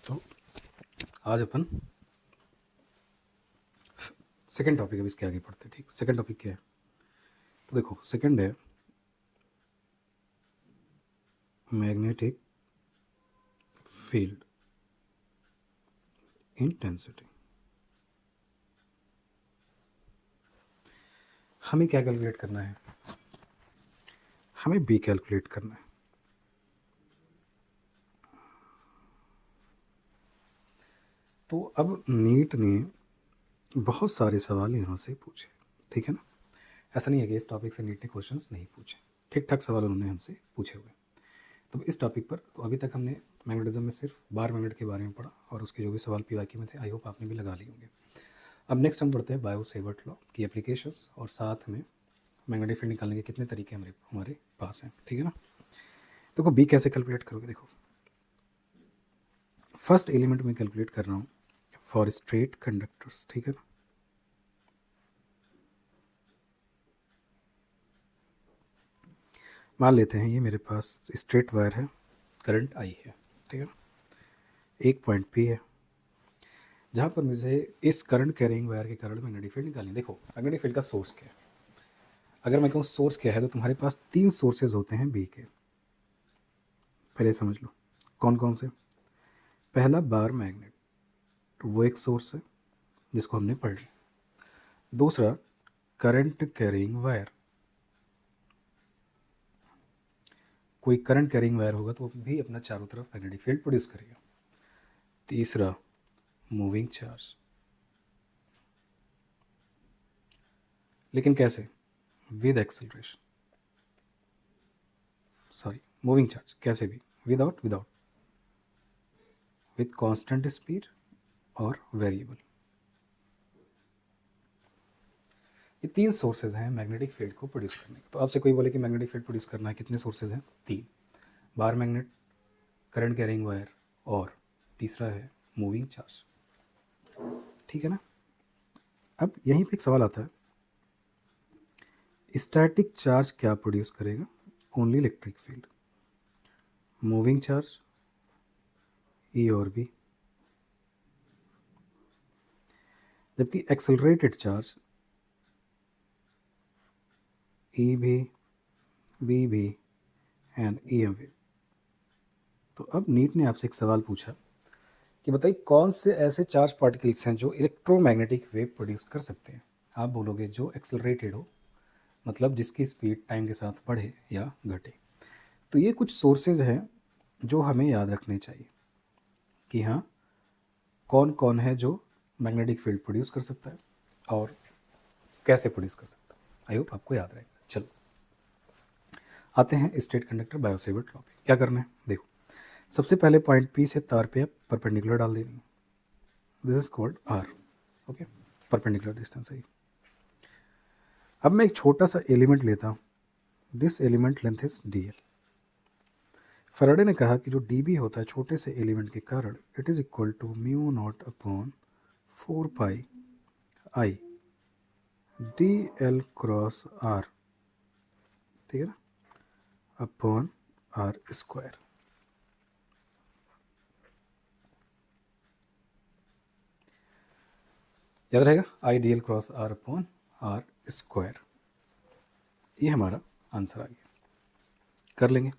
तो आज अपन second topic अब इसके आगे पढ़ते हैं। ठीक, सेकंड टॉपिक क्या है? तो देखो, सेकंड है मैग्नेटिक फील्ड इंटेंसिटी। हमें क्या कैलकुलेट करना है? हमें बी कैलकुलेट करना है। तो अब नीट ने बहुत सारे सवाल यहाँ से पूछे, ठीक है ना? ऐसा नहीं है कि इस टॉपिक से नीट ने क्वेश्चंस नहीं पूछे, ठीक ठाक सवाल उन्होंने हमसे पूछे हुए। तो इस टॉपिक पर तो अभी तक हमने मैग्नेटिज्म में सिर्फ बार मैग्नेट के बारे में पढ़ा और उसके जो भी सवाल पीवाईक्यू में थे, आई होप आपने भी लगा लिए होंगे। अब नेक्स्ट हम पढ़ते हैं बायो-सेवर्ट लॉ की एप्लीकेशंस और साथ में मैग्नेटिक फील्ड निकालने के कितने तरीके हमारे पास हैं, ठीक है ना? देखो बी कैसे कैलकुलेट करोगे। देखो फर्स्ट एलिमेंट में कैलकुलेट कर रहा हूँ फॉर स्ट्रेट कंडक्टर्स, ठीक है ना? मान लेते हैं ये मेरे पास स्ट्रेट वायर है, करंट आई है, ठीक है ना? एक पॉइंट पी है जहाँ पर मुझे इस करंट कैरिंग वायर के कारण मैग्नेटिक फील्ड निकालनी है। देखो मैग्नेटिक फील्ड का सोर्स क्या है? अगर मैं कहूँ सोर्स क्या है तो तुम्हारे पास तीन सोर्सेज होते हैं बी के। पहले समझ लो कौन कौन से। पहला बार मैग्नेट, वो एक सोर्स है जिसको हमने पढ़ लिया। दूसरा करंट कैरिंग वायर, कोई करंट कैरिंग वायर होगा तो वो भी अपना चारों तरफ मैग्नेटिक फील्ड प्रोड्यूस करेगा। तीसरा मूविंग चार्ज, लेकिन कैसे? With acceleration, sorry moving charge कैसे भी, विदाउट विद कांस्टेंट स्पीड और वेरिएबल। ये तीन सोर्सेज हैं मैग्नेटिक फील्ड को प्रोड्यूस करने के। तो आपसे कोई बोले कि मैग्नेटिक फील्ड प्रोड्यूस करना है, कितने सोर्सेज हैं? तीन। बार मैग्नेट, करंट कैरिंग वायर और तीसरा है मूविंग चार्ज, ठीक है ना? अब यहीं पे एक सवाल आता है, स्टैटिक चार्ज क्या प्रोड्यूस करेगा? Only electric field. Moving charge E और बी, जबकि एक्सेलरेटेड चार्ज ई भी, बी भी एंड ई एम वे। तो अब नीट ने आपसे एक सवाल पूछा कि बताइए कौन से ऐसे चार्ज पार्टिकल्स हैं जो इलेक्ट्रोमैग्नेटिक वेव प्रोड्यूस कर सकते हैं। आप बोलोगे जो एक्सेलरेटेड हो, मतलब जिसकी स्पीड टाइम के साथ बढ़े या घटे। तो ये कुछ सोर्सेज हैं जो हमें याद रखने चाहिए कि हाँ कौन कौन है जो मैग्नेटिक फील्ड प्रोड्यूस कर सकता है और कैसे प्रोड्यूस कर सकता है। आई होप आपको याद रहेगा। चलो आते हैं स्ट्रेट कंडक्टर बायो-सेवर्ट लॉ पे। क्या करना है? देखो सबसे पहले पॉइंट पी से तार पे आप परपेंडिकुलर डाल देनी है। This is called R, okay, perpendicular distance है। अब मैं एक छोटा सा एलिमेंट लेता हूँ, this element length is D L. Faraday ने कहा कि जो डी बी होता है छोटे से एलिमेंट के कारण, it is equal to mu naught upon 4 pi I D L cross R, ठीक है ना, अपॉन आर स्क्वायर। याद रहेगा, I D L cross R upon R square. ये हमारा आंसर आ गया। कर लेंगे,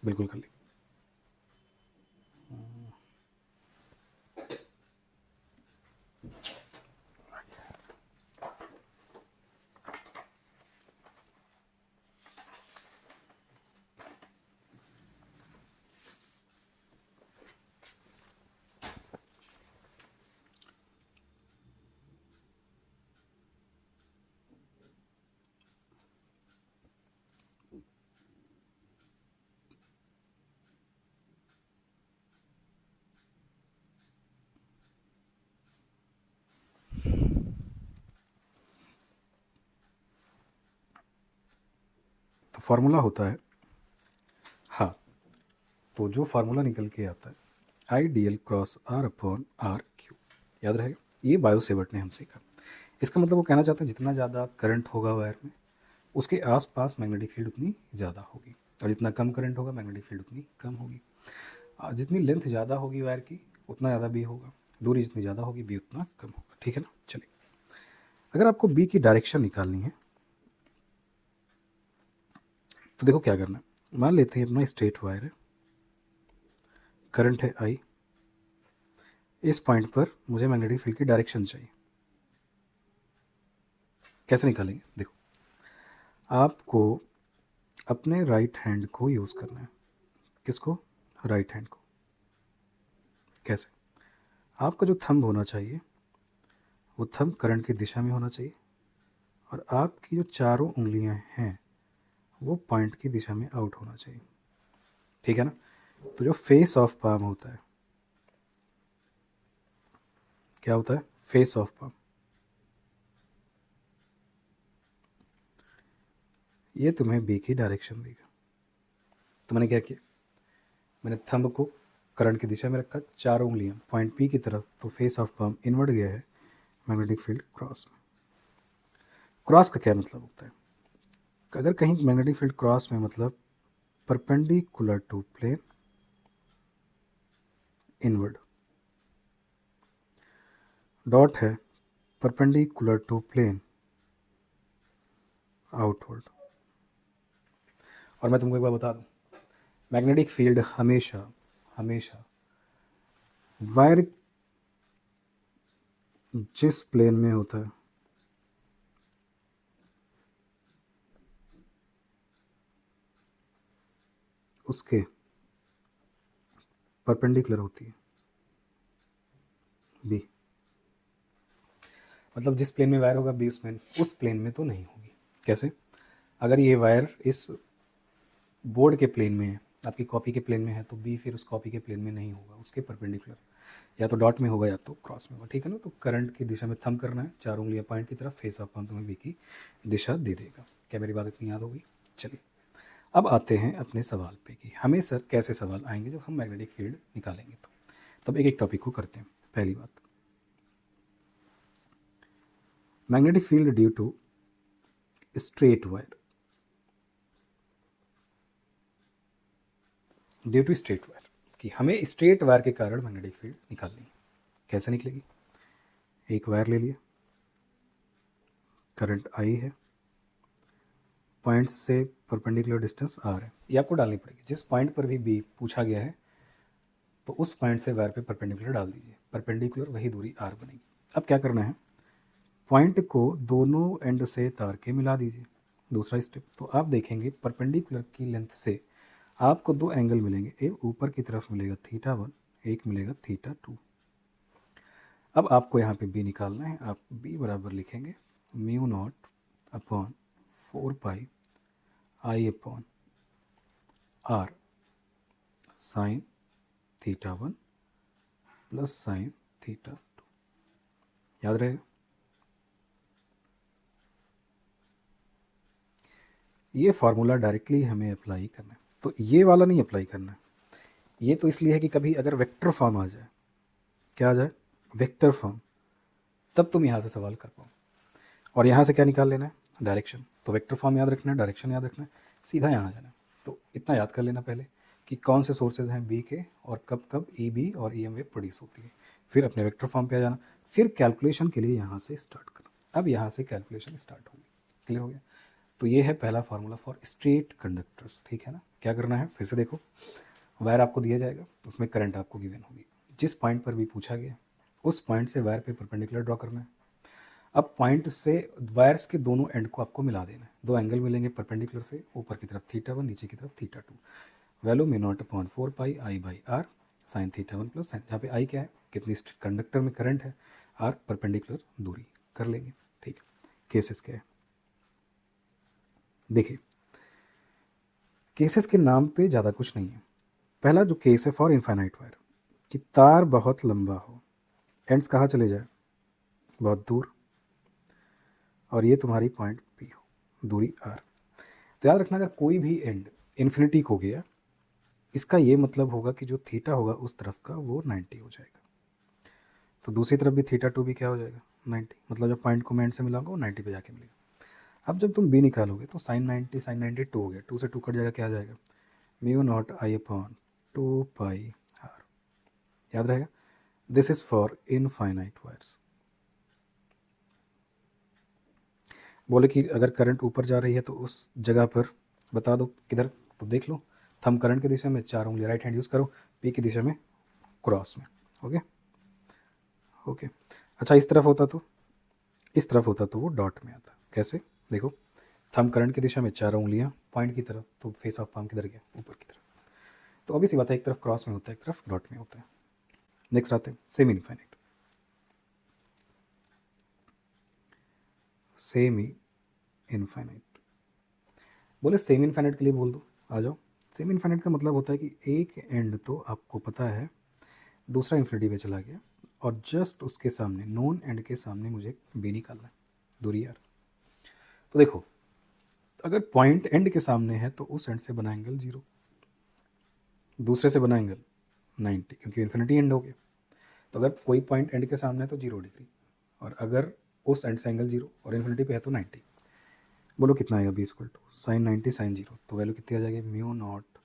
बिल्कुल कर लेंगे। तो फार्मूला होता है, हाँ, तो जो फार्मूला निकल के आता है I D L cross R upon R cube, याद रहेगा। ये बायो-सेवर्ट ने हमसे कहा। इसका मतलब वो कहना चाहते हैं जितना ज़्यादा करंट होगा वायर में, उसके आसपास मैग्नेटिक फील्ड उतनी ज़्यादा होगी। और जितना कम करंट होगा मैग्नेटिक फील्ड उतनी कम होगी। जितनी लेंथ ज़्यादा होगी वायर की उतना ज़्यादा बी होगा, दूरी जितनी ज़्यादा होगी बी उतना कम होगा। ठीक है ना। चलिए, अगर आपको बी की डायरेक्शन निकालनी है तो देखो क्या करना है। मान लेते हैं अपना स्ट्रेट वायर है, करंट है आई, इस पॉइंट पर मुझे मैग्नेटिक फील्ड की डायरेक्शन चाहिए। कैसे निकालेंगे? देखो, आपको अपने राइट हैंड को यूज़ करना है। किसको? राइट हैंड को। कैसे? आपका जो थंब होना चाहिए वो थंब करंट की दिशा में होना चाहिए, और आपकी जो चारों उंगलियां हैं वो पॉइंट की दिशा में आउट होना चाहिए। ठीक है ना। तो जो फेस ऑफ पाम होता है, क्या होता है? Face of palm. ये तुम्हें बी की डायरेक्शन देगा। तो मैंने क्या किया, मैंने थंब को करंट की दिशा में रखा, चारों उंगलियां पॉइंट पी की तरफ, तो फेस ऑफ पाम इनवर्ड गया है, मैग्नेटिक फील्ड क्रॉस में। क्रॉस का क्या मतलब होता है? अगर कहीं मैग्नेटिक फील्ड क्रॉस में मतलब perpendicular to plane inward, dot है परपेंडिकुलर टू प्लेन आउटवर्ड। और मैं तुमको एक बार बता दूं, मैग्नेटिक फील्ड हमेशा हमेशा वायर जिस प्लेन में होता है उसके परपेंडिकुलर होती है बी। मतलब जिस प्लेन में वायर होगा बी उस प्लेन में तो नहीं होगी। कैसे? अगर ये वायर इस बोर्ड के प्लेन में है, आपकी कॉपी के प्लेन में है, तो बी फिर उस कॉपी के प्लेन में नहीं होगा, उसके परपेंडिकुलर या तो डॉट में होगा या तो क्रॉस में होगा। ठीक है ना। तो करंट की दिशा में थंब करना है, चार उंगलियां पॉइंट की तरफ, फेस ऑफ पाम तुम्हें बी की दिशा दे देगा। क्या मेरी बात इतनी याद होगी? चलिए, अब आते हैं अपने सवाल पे कि हमें सर कैसे सवाल आएंगे जब हम मैग्नेटिक फील्ड निकालेंगे। तो तब एक एक टॉपिक को करते हैं। पहली बात, magnetic field due to straight wire, due to straight wire, कि हमें स्ट्रेट वायर के कारण मैग्नेटिक फील्ड निकालनी है। कैसे निकलेगी? एक वायर ले लिया, करंट आई है, पॉइंट से परपेंडिकुलर डिस्टेंस आर है, ये आपको डालनी पड़ेगी। जिस पॉइंट पर भी बी पूछा गया है तो उस पॉइंट से वायर पे परपेंडिकुलर डाल दीजिए, परपेंडिकुलर वही दूरी आर बनेगी। अब क्या करना है, पॉइंट को दोनों एंड से तार के मिला दीजिए। दूसरा स्टेप, तो आप देखेंगे परपेंडिकुलर की लेंथ से आपको दो एंगल मिलेंगे, एक ऊपर की तरफ मिलेगा θ1, एक मिलेगा θ2। अब आपको यहाँ पे बी निकालना है। आप बी बराबर लिखेंगे μ0 upon 4 pi I upon r sine θ1 plus sine θ2। याद रहेगा? ये फार्मूला डायरेक्टली हमें अप्लाई करना है, तो ये वाला नहीं अप्लाई करना है। ये तो इसलिए है कि कभी अगर वेक्टर फॉर्म आ जाए, क्या आ जाए? वेक्टर फॉर्म, तब तुम यहाँ से सवाल कर पाओ। और यहाँ से क्या निकाल लेना है? डायरेक्शन। तो वेक्टर फॉर्म याद रखना है, डायरेक्शन याद रखना है, सीधा यहाँ जाना है। तो इतना याद कर लेना पहले कि कौन से सोर्सेज हैं बी के और कब कब ई बी और ई एम वेव प्रोड्यूस होती है। फिर अपने वेक्टर फॉर्म पे आ जाना, फिर कैलकुलेशन के लिए यहाँ से स्टार्ट करना। अब यहाँ से कैलकुलेशन स्टार्ट होगी। क्लियर हो गया? तो ये है पहला फार्मूला फॉर स्ट्रेट कंडक्टर्स। ठीक है ना। क्या करना है फिर से देखो, वायर आपको दिया जाएगा, उसमें करंट आपको गिवन होगी, जिस पॉइंट पर भी पूछा गया उस पॉइंट से वायर पे परपेंडिकुलर ड्रॉ करना है। अब पॉइंट से वायर्स के दोनों एंड को आपको मिला देना है, दो एंगल मिलेंगे परपेंडिकुलर से, ऊपर की तरफ θ1, नीचे की तरफ θ2। Value μ0 upon 4 pi I by r sine θ1 plus sine, जहाँ पे आई क्या है, कितनी कंडक्टर में करंट है, आर परपेंडिकुलर दूरी कर लेंगे। ठीक है। केसेस क्या है देखिए, केसेस के नाम पे ज़्यादा कुछ नहीं है। पहला जो केस है फॉर इनफाइनाइट वायर, कि तार बहुत लंबा हो, एंड्स कहाँ चले जाए, बहुत दूर, और ये तुम्हारी पॉइंट पी हो, दूरी आर। तो याद रखना, अगर कोई भी एंड इन्फिनिटी को गया, इसका ये मतलब होगा कि जो थीटा होगा उस तरफ का वो 90 हो जाएगा, तो दूसरी तरफ भी θ2 भी क्या हो जाएगा, 90। मतलब जब पॉइंट को मैं एंड से मिलाऊंगा वो 90 पे जाके मिलेगा। अब जब तुम बी निकालोगे तो sin 90 2 हो गया, 2 से 2 कट जाएगा, क्या आ जाएगा, mu naught I upon 2 pi R. याद रहेगा, this is for infinite wires. बोले कि अगर करंट ऊपर जा रही है तो उस जगह पर बता दो किधर, तो देख लो, थंब करंट की दिशा में, 4 उंगली राइट हैंड यूज़ करो, पी की दिशा में क्रॉस में। Okay okay. अच्छा, इस तरफ होता तो, इस तरफ होता तो वो डॉट में आता। कैसे, देखो, थंब करंट की दिशा में, 4 उंगलियां पॉइंट की तरफ, तो फेस ऑफ पाम किधर गया, ऊपर की तरफ। तो अभी सी बात है, एक तरफ क्रॉस में होता है, एक तरफ डॉट में होता है। नेक्स्ट आते हैं सेमी इनफाइनाइट। सेमी इनफाइनाइट, बोले सेमी इनफाइनाइट के लिए बोल दो, आ जाओ। सेमी इनफाइनाइट का मतलब होता है कि एक एंड तो आपको पता है, दूसरा इन्फिनिटी पे चला गया, और जस्ट उसके सामने, नोन एंड के सामने मुझे बी निकालना है, दूरी आर। तो देखो, अगर पॉइंट एंड के सामने है तो उस एंड से बना एंगल 0, दूसरे से बना एंगल 90, क्योंकि इन्फिनिटी एंड हो गया। तो अगर कोई पॉइंट एंड के सामने है तो 0 डिग्री, और अगर उस एंड से एंगल 0 और इन्फिनिटी पे है तो 90। बोलो कितना आएगा, B equal to sin 90 sin 0, तो वैल्यू कितनी आ जाएगी, mu naught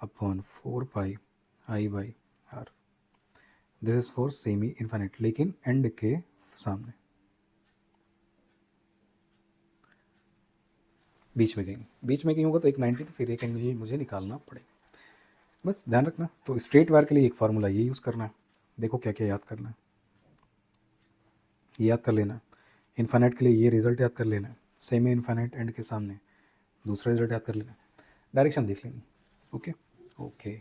upon 4 pi I by R. This is for semi infinite, लेकिन एंड के सामने, बीच में कहीं, बीच में कहीं होगा तो एक 90, तो फिर एक एंगल मुझे निकालना पड़ेगा। बस ध्यान रखना। तो स्ट्रेट वायर के लिए एक फार्मूला ये यूज़ करना है। देखो क्या क्या याद करना है, ये याद कर लेना है। इन्फाइनाइट के लिए ये रिजल्ट याद कर लेना है, सेमी इन्फाइनाइट एंड के सामने दूसरा रिजल्ट याद कर लेना है, डायरेक्शन देख लेनी। Okay okay.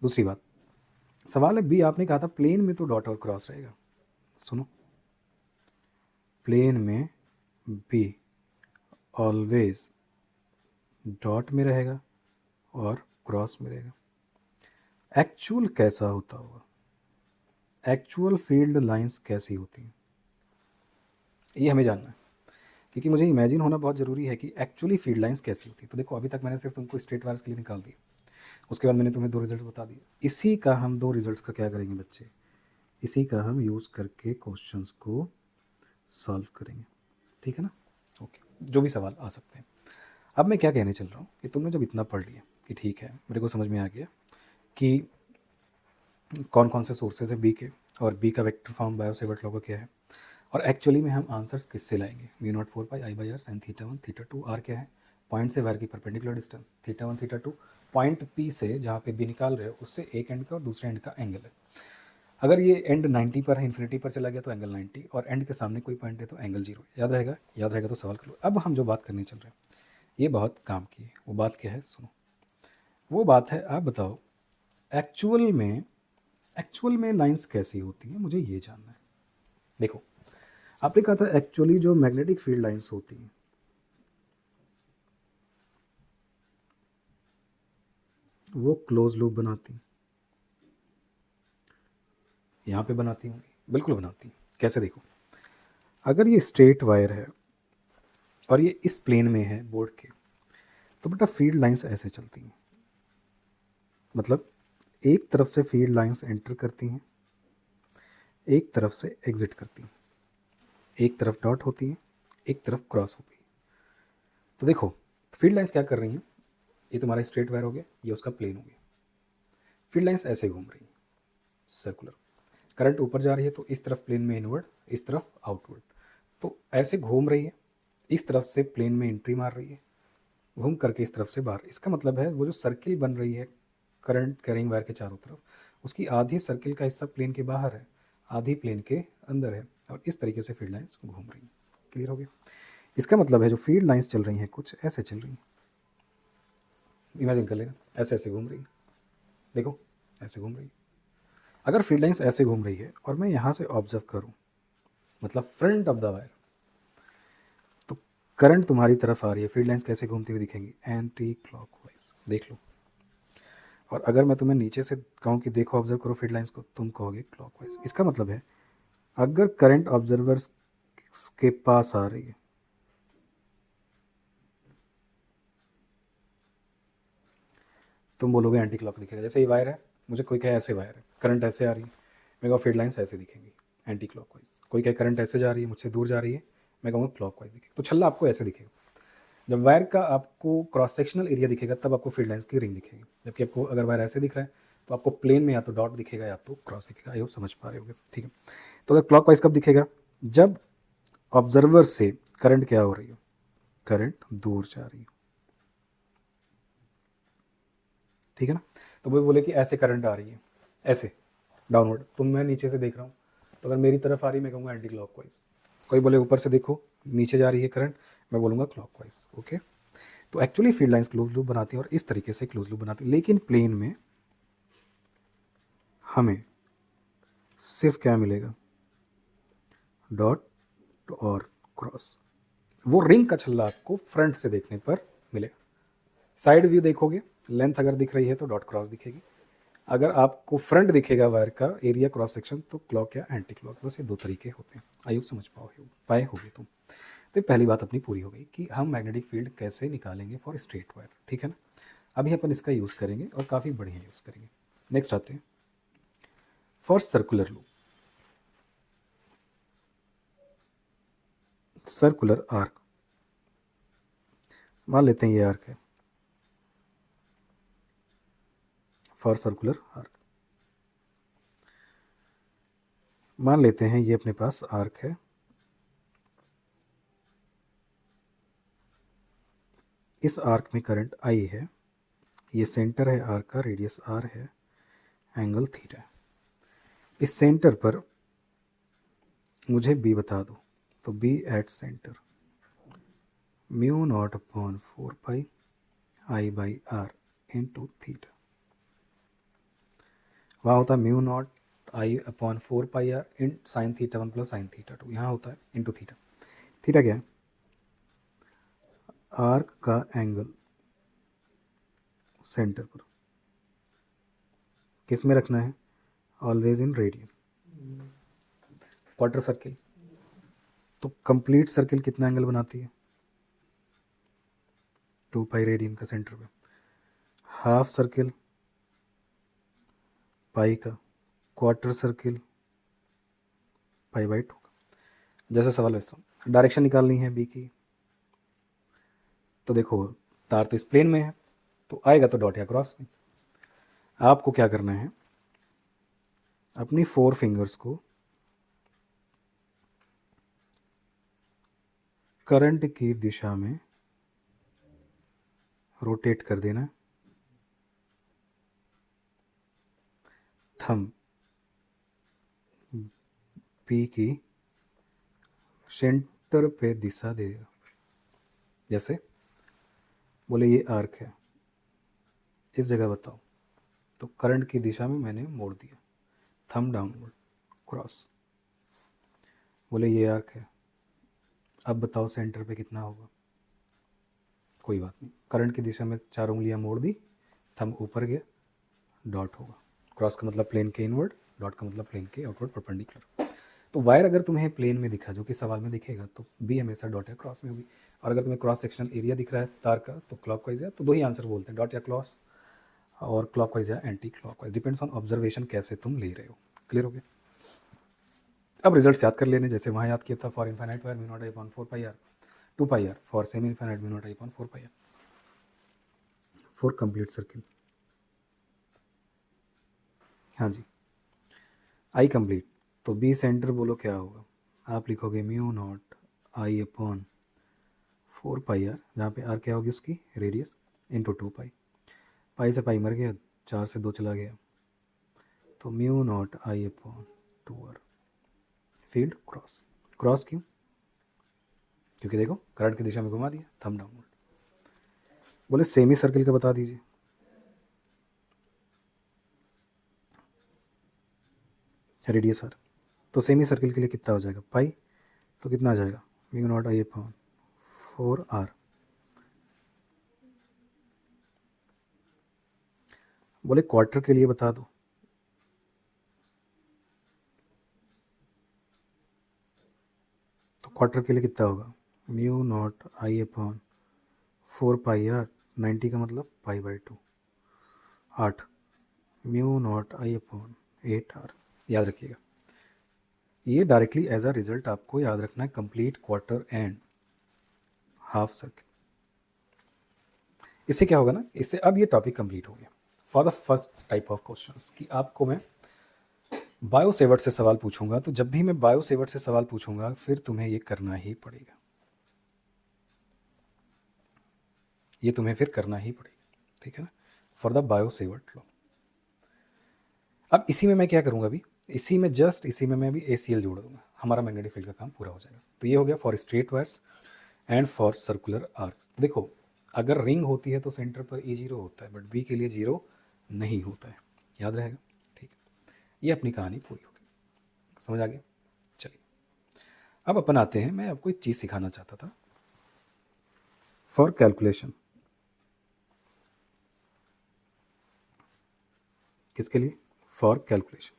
दूसरी बात, सवाल है बी, आपने कहा था प्लेन में तो डॉट और क्रॉस रहेगा। सुनो, प्लेन में बी ऑलवेज डॉट में रहेगा और क्रॉस में रहेगा। एक्चुअल कैसा होता होगा, एक्चुअल फील्ड लाइंस कैसी होती हैं, ये हमें जानना है, क्योंकि मुझे इमेजिन होना बहुत ज़रूरी है कि एक्चुअली फील्ड लाइंस कैसी होती है। तो देखो, अभी तक मैंने सिर्फ तुमको स्ट्रेट वायर्स के लिए निकाल दिया, उसके बाद मैंने तुम्हें 2 रिजल्ट बता दिए। इसी का हम 2 रिजल्ट का क्या करेंगे बच्चे, इसी का हम यूज़ करके क्वेश्चंस को सॉल्व करेंगे, ठीक है ना। ओके, जो भी सवाल आ सकते हैं। अब मैं क्या कहने चल रहा हूँ कि तुमने जब इतना पढ़ लिया कि ठीक है, मेरे को समझ में आ गया कि कौन कौन से सोर्सेज है बी के, और बी का vector form bio Savart law का क्या है, और एक्चुअली में हम आंसर्स किससे लाएंगे, mu not 4 pi I by r sine θ1 θ2, r क्या है, पॉइंट से वायर की परपेंडिकुलर डिस्टेंस, θ1 θ2, पॉइंट पी से जहाँ पे बी निकाल रहे हो उससे एक एंड का और दूसरे एंड का एंगल है। अगर ये एंड 90 पर है, इन्फिनिटी पर चला गया तो एंगल 90, और एंड के सामने कोई पॉइंट है तो एंगल 0। याद रहेगा, याद रहेगा तो सवाल कर लो। अब हम जो बात करने चल रहे हैं ये बहुत काम की है, वो बात क्या है सुनो। वो बात है, आप बताओ एक्चुअल में, एक्चुअल में लाइंस कैसी होती हैं, मुझे ये जानना है। देखो, आपने कहा था एक्चुअली जो मैग्नेटिक फील्ड लाइंस होती हैं वो क्लोज लूप बनाती हैं, यहाँ पे बनाती होंगी, बिल्कुल बनाती हैं। कैसे, देखो, अगर ये स्ट्रेट वायर है और ये इस प्लेन में है बोर्ड के, तो बेटा फील्ड लाइंस ऐसे चलती हैं, मतलब एक तरफ से फील्ड लाइंस एंटर करती हैं, एक तरफ से एग्जिट करती हैं, एक तरफ डॉट होती है, एक तरफ क्रॉस होती है। तो देखो, फील्ड लाइंस क्या कर रही हैं, ये तुम्हारा स्ट्रेट वायर हो गया, ये उसका प्लेन हो गया, फील्ड लाइंस ऐसे घूम रही हैं सर्कुलर, करंट ऊपर जा रही है तो इस तरफ प्लेन में इनवर्ड, इस तरफ आउटवर्ड, तो ऐसे घूम रही है, इस तरफ से प्लेन में एंट्री मार रही है, घूम करके इस तरफ से बाहर। इसका मतलब है वो जो सर्किल बन रही है करंट कैरिंग वायर के चारों तरफ, उसकी आधी सर्किल का हिस्सा प्लेन के बाहर है, आधी प्लेन के अंदर है, और इस तरीके से फील्ड लाइंस घूम रही हैं। क्लियर हो गया। इसका मतलब है जो फील्ड लाइंस चल रही हैं कुछ ऐसे चल रही हैं, इमेजिन कर लेना, ऐसे ऐसे घूम रही है, देखो ऐसे घूम रही है। अगर फील्ड लाइंस ऐसे घूम रही है और मैं यहाँ से ऑब्जर्व करूँ, मतलब फ्रंट ऑफ द वायर, तो करंट तुम्हारी तरफ आ रही है, फील्ड लाइंस कैसे घूमती हुई दिखेंगी, एंटी क्लॉकवाइज। देख लो। और अगर मैं तुम्हें नीचे से कहूँ कि देखो ऑब्जर्व करो फील्ड लाइंस को, तुम कहोगे क्लॉकवाइज। इसका मतलब है अगर करंट ऑब्जर्वर्स के पास आ रही है, तुम बोलोगे एंटी क्लॉक दिखेगा। जैसे ये वायर है, मुझे कोई कहे ऐसे वायर है, करंट ऐसे आ रही है, मैं कहूँ फील्ड लाइंस ऐसे दिखेंगी एंटी क्लॉकवाइज। कोई कहे करंट ऐसे जा रही है, मुझसे दूर जा रही है, मैं कहूँगा क्लॉकवाइज दिखेगी। तो छल्ला आपको ऐसे दिखेगा, जब वायर का आपको क्रॉस सेक्शनल एरिया दिखेगा तब आपको फील्ड लाइंस की रिंग दिखेगी, जबकि आपको अगर वायर ऐसे दिख रहा है तो आपको प्लेन में या तो डॉट दिखेगा या तो क्रॉस दिखेगा। आई होप समझ पा रहे होगे, ठीक है। तो अगर क्लॉकवाइज कब दिखेगा, जब ऑब्जर्वर से करंट क्या हो रही हो, करंट दूर जा रही हो, ठीक है ना। तो वो बोले कि ऐसे करंट आ रही है, ऐसे डाउनवर्ड, तो मैं नीचे से देख रहा हूँ, तो अगर मेरी तरफ आ रही है मैं कहूँगा एंटी क्लॉकवाइज। कोई बोले ऊपर से देखो नीचे जा रही है करंट, मैं बोलूँगा क्लॉकवाइज। ओके, तो actually field lines close loop बनाती है और इस तरीके से क्लोज लूप बनाती है, लेकिन प्लेन में हमें सिर्फ क्या मिलेगा, डॉट और क्रॉस। वो रिंग का छल्ला आपको फ्रंट से देखने पर मिलेगा। साइड व्यू देखोगे, लेंथ अगर दिख रही है तो डॉट क्रॉस दिखेगी, अगर आपको फ्रंट दिखेगा वायर का एरिया क्रॉस सेक्शन तो क्लॉक या एंटी क्लॉक, बस ये दो तरीके होते हैं। आयु समझ पाए होगे तुम। तो पहली बात अपनी पूरी हो गई कि हम मैग्नेटिक फील्ड कैसे निकालेंगे फॉर स्ट्रेट वायर, ठीक है ना। अभी अपन इसका यूज़ करेंगे और काफ़ी बढ़िया यूज़ करेंगे। नेक्स्ट आते हैं for circular loop, circular arc. मान लेते हैं ये आर्क है, फॉर सर्कुलर आर्क मान लेते हैं ये अपने पास आर्क है। इस आर्क में करंट आई है, ये सेंटर है आर्क का, रेडियस आर है, एंगल थीटा। इस सेंटर पर मुझे बी बता दो, तो B at centre mu naught upon 4 pi I by R into theta. वहाँ होता है mu naught I upon 4 pi R in sine theta 1 plus sine theta 2, यहाँ होता है इंटू थीटा। थीटा क्या है, आर्क का एंगल सेंटर पर, किस में रखना है, always in radian. Quarter circle, तो कंप्लीट सर्किल कितना एंगल बनाती है, 2 पाई रेडियन का सेंटर पे। हाफ सर्किल पाई का, क्वार्टर सर्किल पाई बाई 2 का। जैसे सवाल वैसा, डायरेक्शन निकालनी है बी की, तो देखो तार तो इस प्लेन में है तो आएगा तो डॉट या क्रॉस में। आपको क्या करना है, अपनी 4 फिंगर्स को करंट की दिशा में रोटेट कर देना, थंब पी की सेंटर पे दिशा दे देगा। जैसे बोले ये आर्क है, इस जगह बताओ, तो करंट की दिशा में मैंने मोड़ दिया, थंब डाउनवर्ड क्रॉस। बोले ये आर्क है, अब बताओ सेंटर पे कितना होगा, कोई बात नहीं, करंट की दिशा में 4 उंगलियां मोड़ दी, थंब ऊपर गया, डॉट होगा। क्रॉस का मतलब प्लेन के इनवर्ड, डॉट का मतलब प्लेन के आउटवर्ड परपेंडिकुलर। तो वायर अगर तुम्हें प्लेन में दिखा, जो कि सवाल में दिखेगा, तो बी हमेशा डॉट या क्रॉस में होगी। और अगर तुम्हें क्रॉस सेक्शनल एरिया दिख रहा है तार का तो क्लॉकवाइज है, तो दो ही आंसर बोलते हैं, डॉट या क्रॉस, और क्लॉकवाइज या anti clockwise, depends on observation कैसे तुम ले रहे हो। क्लियर हो गया। अब रिजल्ट याद कर लेने, जैसे वहाँ याद किया था, for infinite wire mu naught I upon 4 pi R, 2 pi R, for semi infinite mu naught I upon 4 pi R, for complete circle. हाँ जी, आई कंप्लीट, तो बी सेंटर बोलो क्या होगा, आप लिखोगे mu naught I upon 4 pi R, जहाँ पे आर क्या होगी उसकी रेडियस, इंटू 2 पाई। पाई से पाई मर गया, 4 से 2 चला गया, तो mu naught I upon 2 R. Field cross, cross क्यों, क्योंकि देखो करंट की दिशा में घुमा दिया, थंब डाउनवर्ड। बोले सेमी सर्किल का बता दीजिए, रेडियस आर, तो सेमी सर्किल के लिए कितना हो जाएगा पाई, तो कितना आ जाएगा mu naught I upon 4 R. बोले क्वार्टर के लिए बता दो, तो क्वार्टर के लिए कितना होगा mu naught I upon 4 pi R, 90 का मतलब pi by 2, 8, mu naught I upon 8 R. याद रखिएगा, ये डायरेक्टली एज अ रिजल्ट आपको याद रखना है complete quarter and half circle. इससे क्या होगा ना, इससे अब ये टॉपिक कंप्लीट हो गया for the first type of questions कि आपको मैं बायोसेवर्ट से सवाल पूछूंगा। तो जब भी मैं बायोसेवर्ट से सवाल पूछूंगा फिर तुम्हें ये करना ही पड़ेगा, ये तुम्हें फिर करना ही पड़ेगा, ठीक है ना, फॉर द बायोसेवर्ट लॉ। अब इसी में मैं क्या करूंगा अभी, इसी में जस्ट इसी में मैं भी ACL जोड़ दूंगा, हमारा मैग्नेटिक फील्ड का काम पूरा हो जाएगा। तो ये हो गया for straight wires and for circular arcs. देखो अगर रिंग होती है तो सेंटर पर E0 होता है, बट B के लिए 0 नहीं होता है, याद रहेगा, ठीक है। ये अपनी कहानी पूरी हो गई, समझ आ गया। चलिए अब अपन आते हैं, मैं आपको एक चीज़ सिखाना चाहता था फॉर कैलकुलेशन। किसके लिए? For calculation.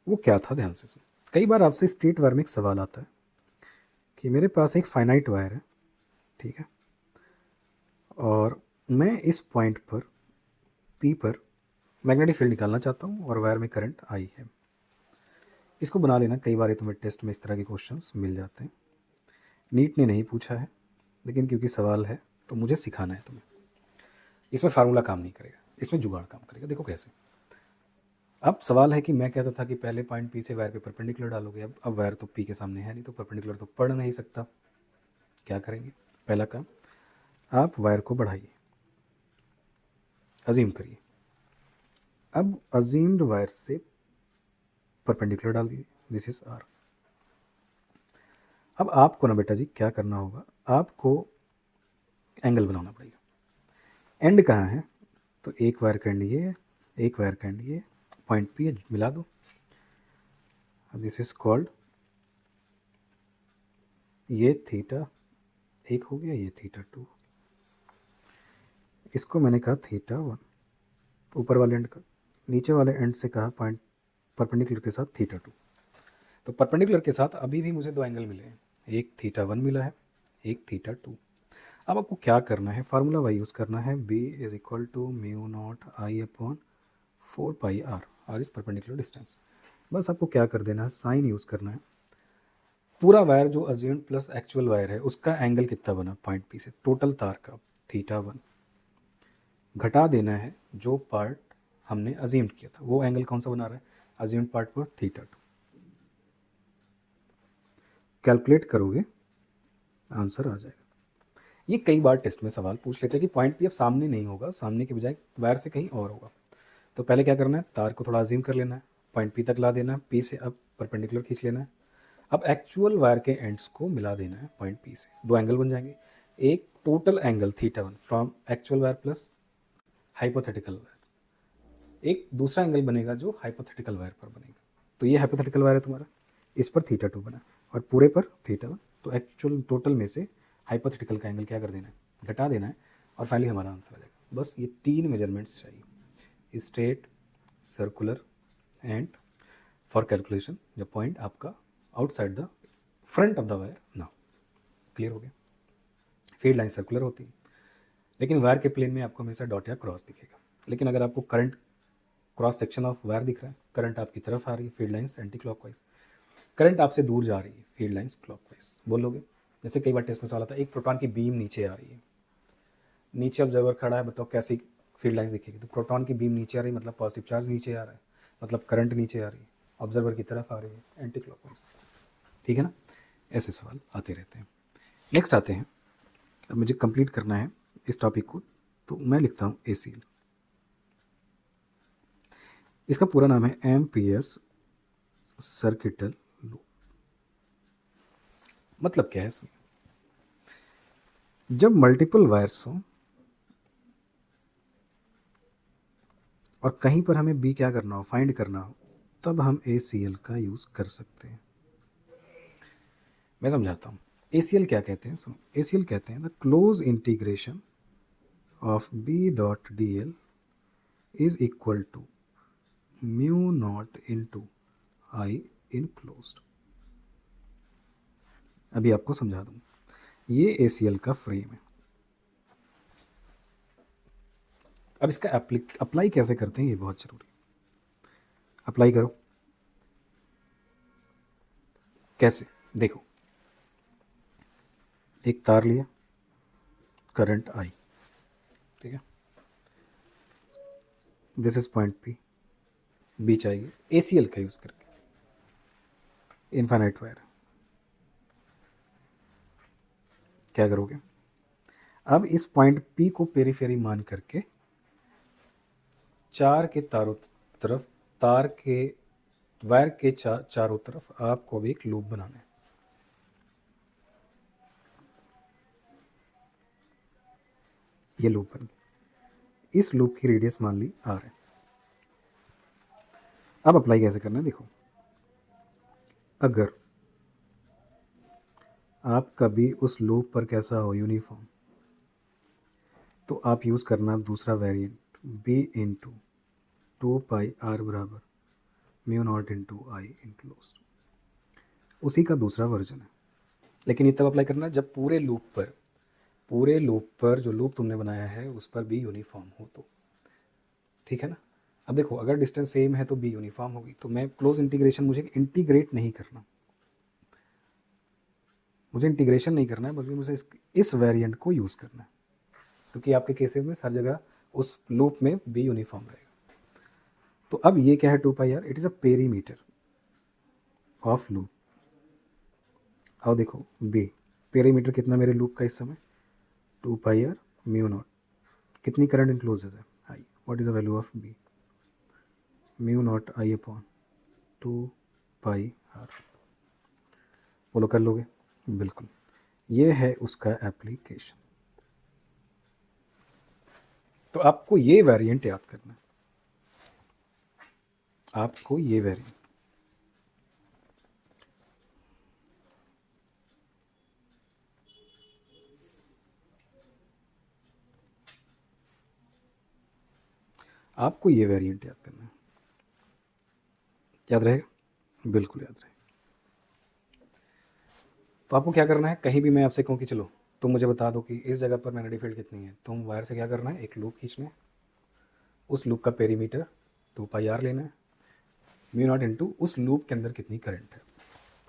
वो क्या था, ध्यान से सुन। कई बार आपसे स्ट्रेट वायर में एक सवाल आता है कि मेरे पास एक फाइनाइट वायर है, ठीक है, और मैं इस पॉइंट पर P पर मैग्नेटिक फील्ड निकालना चाहता हूँ और वायर में करंट I है। इसको बना लेना, कई बार तुम्हें टेस्ट में इस तरह के क्वेश्चंस मिल जाते हैं। नीट ने नहीं पूछा है, लेकिन क्योंकि सवाल है तो मुझे सिखाना है तुम्हें। इसमें फार्मूला काम नहीं करेगा, इसमें जुगाड़ काम करेगा। देखो कैसे। अब सवाल है कि मैं कहता था कि पहले पॉइंट P से वायर पे परपेंडिकुलर डालोगे। अब वायर तो P के सामने है नहीं, तो परपेंडिकुलर तो पढ़ नहीं सकता। क्या करेंगे? पहला काम, आप वायर को बढ़ाइए, अजीम करिए। अब अजीम्ड वायर से परपेंडिकुलर डाल दीजिए, दिस इज R। अब आपको ना बेटा जी क्या करना होगा, आपको एंगल बनाना पड़ेगा। एंड कहाँ है? तो एक वायर का एंड ये है, एक वायर का एंड ये, पॉइंट P मिला दो, दिस इज कॉल्ड, ये थीटा एक हो गया, ये थीटा 2। इसको मैंने कहा थीटा 1 ऊपर वाले एंड का, नीचे वाले एंड से कहा पॉइंट परपेंडिकुलर के साथ थीटा 2। तो परपेंडिकुलर के साथ अभी भी मुझे दो एंगल मिले हैं, एक थीटा 1 मिला है, एक थीटा 2। अब आपको क्या करना है, फार्मूला वाई यूज़ करना है, B is equal to mu not I upon 4πr, R is perpendicular distance. बस आपको क्या कर देना है, साइन यूज़ करना है। पूरा वायर जो अज्यूम्ड प्लस एक्चुअल वायर है उसका एंगल कितना बना पॉइंट P से, टोटल तार का थीटा 1, घटा देना है जो पार्ट हमने अज्यूम्ड किया था, वो एंगल कौन सा बना रहा है, अज्यूम्ड पार्ट पर थीटा 2। कैलकुलेट करोगे आंसर आ जाएगा। ये कई बार टेस्ट में सवाल पूछ लेते हैं कि पॉइंट P अब सामने नहीं होगा, सामने के बजाय वायर से कहीं और होगा। तो पहले क्या करना है, तार को थोड़ा अजीम कर लेना है, पॉइंट P तक ला देना है, P से अब परपेंडिकुलर खींच लेना है। अब एक्चुअल वायर के एंड्स को मिला देना है पॉइंट P से, दो एंगल बन जाएंगे। एक total angle theta 1 from actual wire plus hypothetical wire, एक दूसरा एंगल बनेगा जो हाइपोथेटिकल वायर पर बनेगा। तो ये हाइपोथेटिकल वायर है तुम्हारा, इस पर थीटा 2 बना और पूरे पर थीटा 1। तो एक्चुअल टोटल में से हाइपोथेटिकल का एंगल क्या कर देना है, घटा देना है, और फाइनली हमारा आंसर आ जाएगा। बस ये तीन मेजरमेंट्स चाहिए, straight, circular and for calculation जब पॉइंट आपका outside the front of the wire ना। क्लियर हो गया। फील्ड लाइन सर्कुलर होती है, लेकिन वायर के प्लेन में आपको हमेशा डॉट या क्रॉस दिखेगा। लेकिन अगर आपको current cross section of wire दिख रहा है, करंट आपकी तरफ आ रही है, field lines anti clockwise, current आपसे दूर जा रही है, फील्ड लाइंस क्लॉकवाइज। बोलोगे जैसे कई बार टेस्ट में सवाल आता है, एक प्रोटॉन की बीम नीचे आ रही है, नीचे ऑब्जर्वर खड़ा है, बताओ कैसी फील्ड लाइंस दिखेगी। तो प्रोटॉन की बीम नीचे आ रही है मतलब पॉजिटिव चार्ज नीचे आ रहा है, मतलब करंट नीचे आ रही है, ऑब्जर्वर की तरफ आ रही है, एंटी क्लॉकवाइज। ठीक है ना, ऐसे सवाल आते रहते हैं। नेक्स्ट आते हैं, अब मुझे कंप्लीट करना है इस टॉपिक को, तो मैं लिखता हूँ ACL। इसका पूरा नाम है एम्पियर्स सर्किटल लॉ। मतलब क्या है इसमें, जब मल्टीपल वायर्स हों और कहीं पर हमें B क्या करना हो, फाइंड करना हो, तब हम ACL का यूज़ कर सकते हैं। मैं समझाता हूँ ACL क्या कहते हैं। सुनो, ACL कहते हैं the close integration of B dot DL is equal to mu naught into I enclosed. अभी आपको समझा दूँ, ये ACL का फ्रेम है। अब इसका अप्लाई कैसे करते हैं ये बहुत जरूरी। अप्लाई करो कैसे, देखो एक तार लिया, करंट आई, ठीक है, this is point P, B चाहिए, एसीएल का यूज़ करके, इनफाइनाइट वायर। क्या करोगे, अब इस पॉइंट पी को पेरीफेरी मान करके चार के तारों तरफ, तार के वायर के चारों तरफ आपको भी एक लूप बनाना है। ये लूप बन गई, इस लूप की रेडियस मान ली आर है। अब अप्लाई कैसे करना है देखो, अगर आप कभी उस लूप पर कैसा हो यूनिफॉर्म, तो आप यूज़ करना दूसरा वेरिएंट, बी इंटू 2πr बराबर म्यू नॉट इंटू आई इनक्लोज, उसी का दूसरा वर्जन है। लेकिन ये तब अप्लाई करना है जब पूरे लूप पर जो लूप तुमने बनाया है उस पर बी यूनिफॉर्म हो तो, ठीक है ना। अब देखो अगर डिस्टेंस सेम है तो बी यूनिफॉर्म होगी, तो मैं क्लोज इंटीग्रेशन, मुझे इंटीग्रेट नहीं करना, मुझे इंटीग्रेशन नहीं करना है, बल्कि मुझे इस वेरिएंट को यूज़ करना है, क्योंकि आपके केसेस में हर जगह उस लूप में बी यूनिफॉर्म रहेगा। तो अब ये क्या है 2πr, it is a perimeter of loop. आओ देखो बी, पेरीमीटर कितना मेरे लूप का इस समय, 2πr म्यू नॉट, कितनी करंट इनक्लोज है I, what is the value of B, mu naught I upon 2πr। बोलो कर लोगे, बिल्कुल, ये है उसका एप्लीकेशन। तो आपको ये वेरिएंट याद करना है, आपको ये वेरिएंट, आपको ये वेरिएंट याद करना है, याद रहेगा, बिल्कुल याद रहेगा। तो आपको क्या करना है, कहीं भी मैं आपसे कहूँ कि चलो तुम मुझे बता दो कि इस जगह पर मैग्नेटिक फील्ड कितनी है, तुम वायर से क्या करना है, एक लूप खींचना है, उस लूप का पेरीमीटर 2πr लेना है, म्यू नॉट इंटू उस लूप के अंदर कितनी करंट है।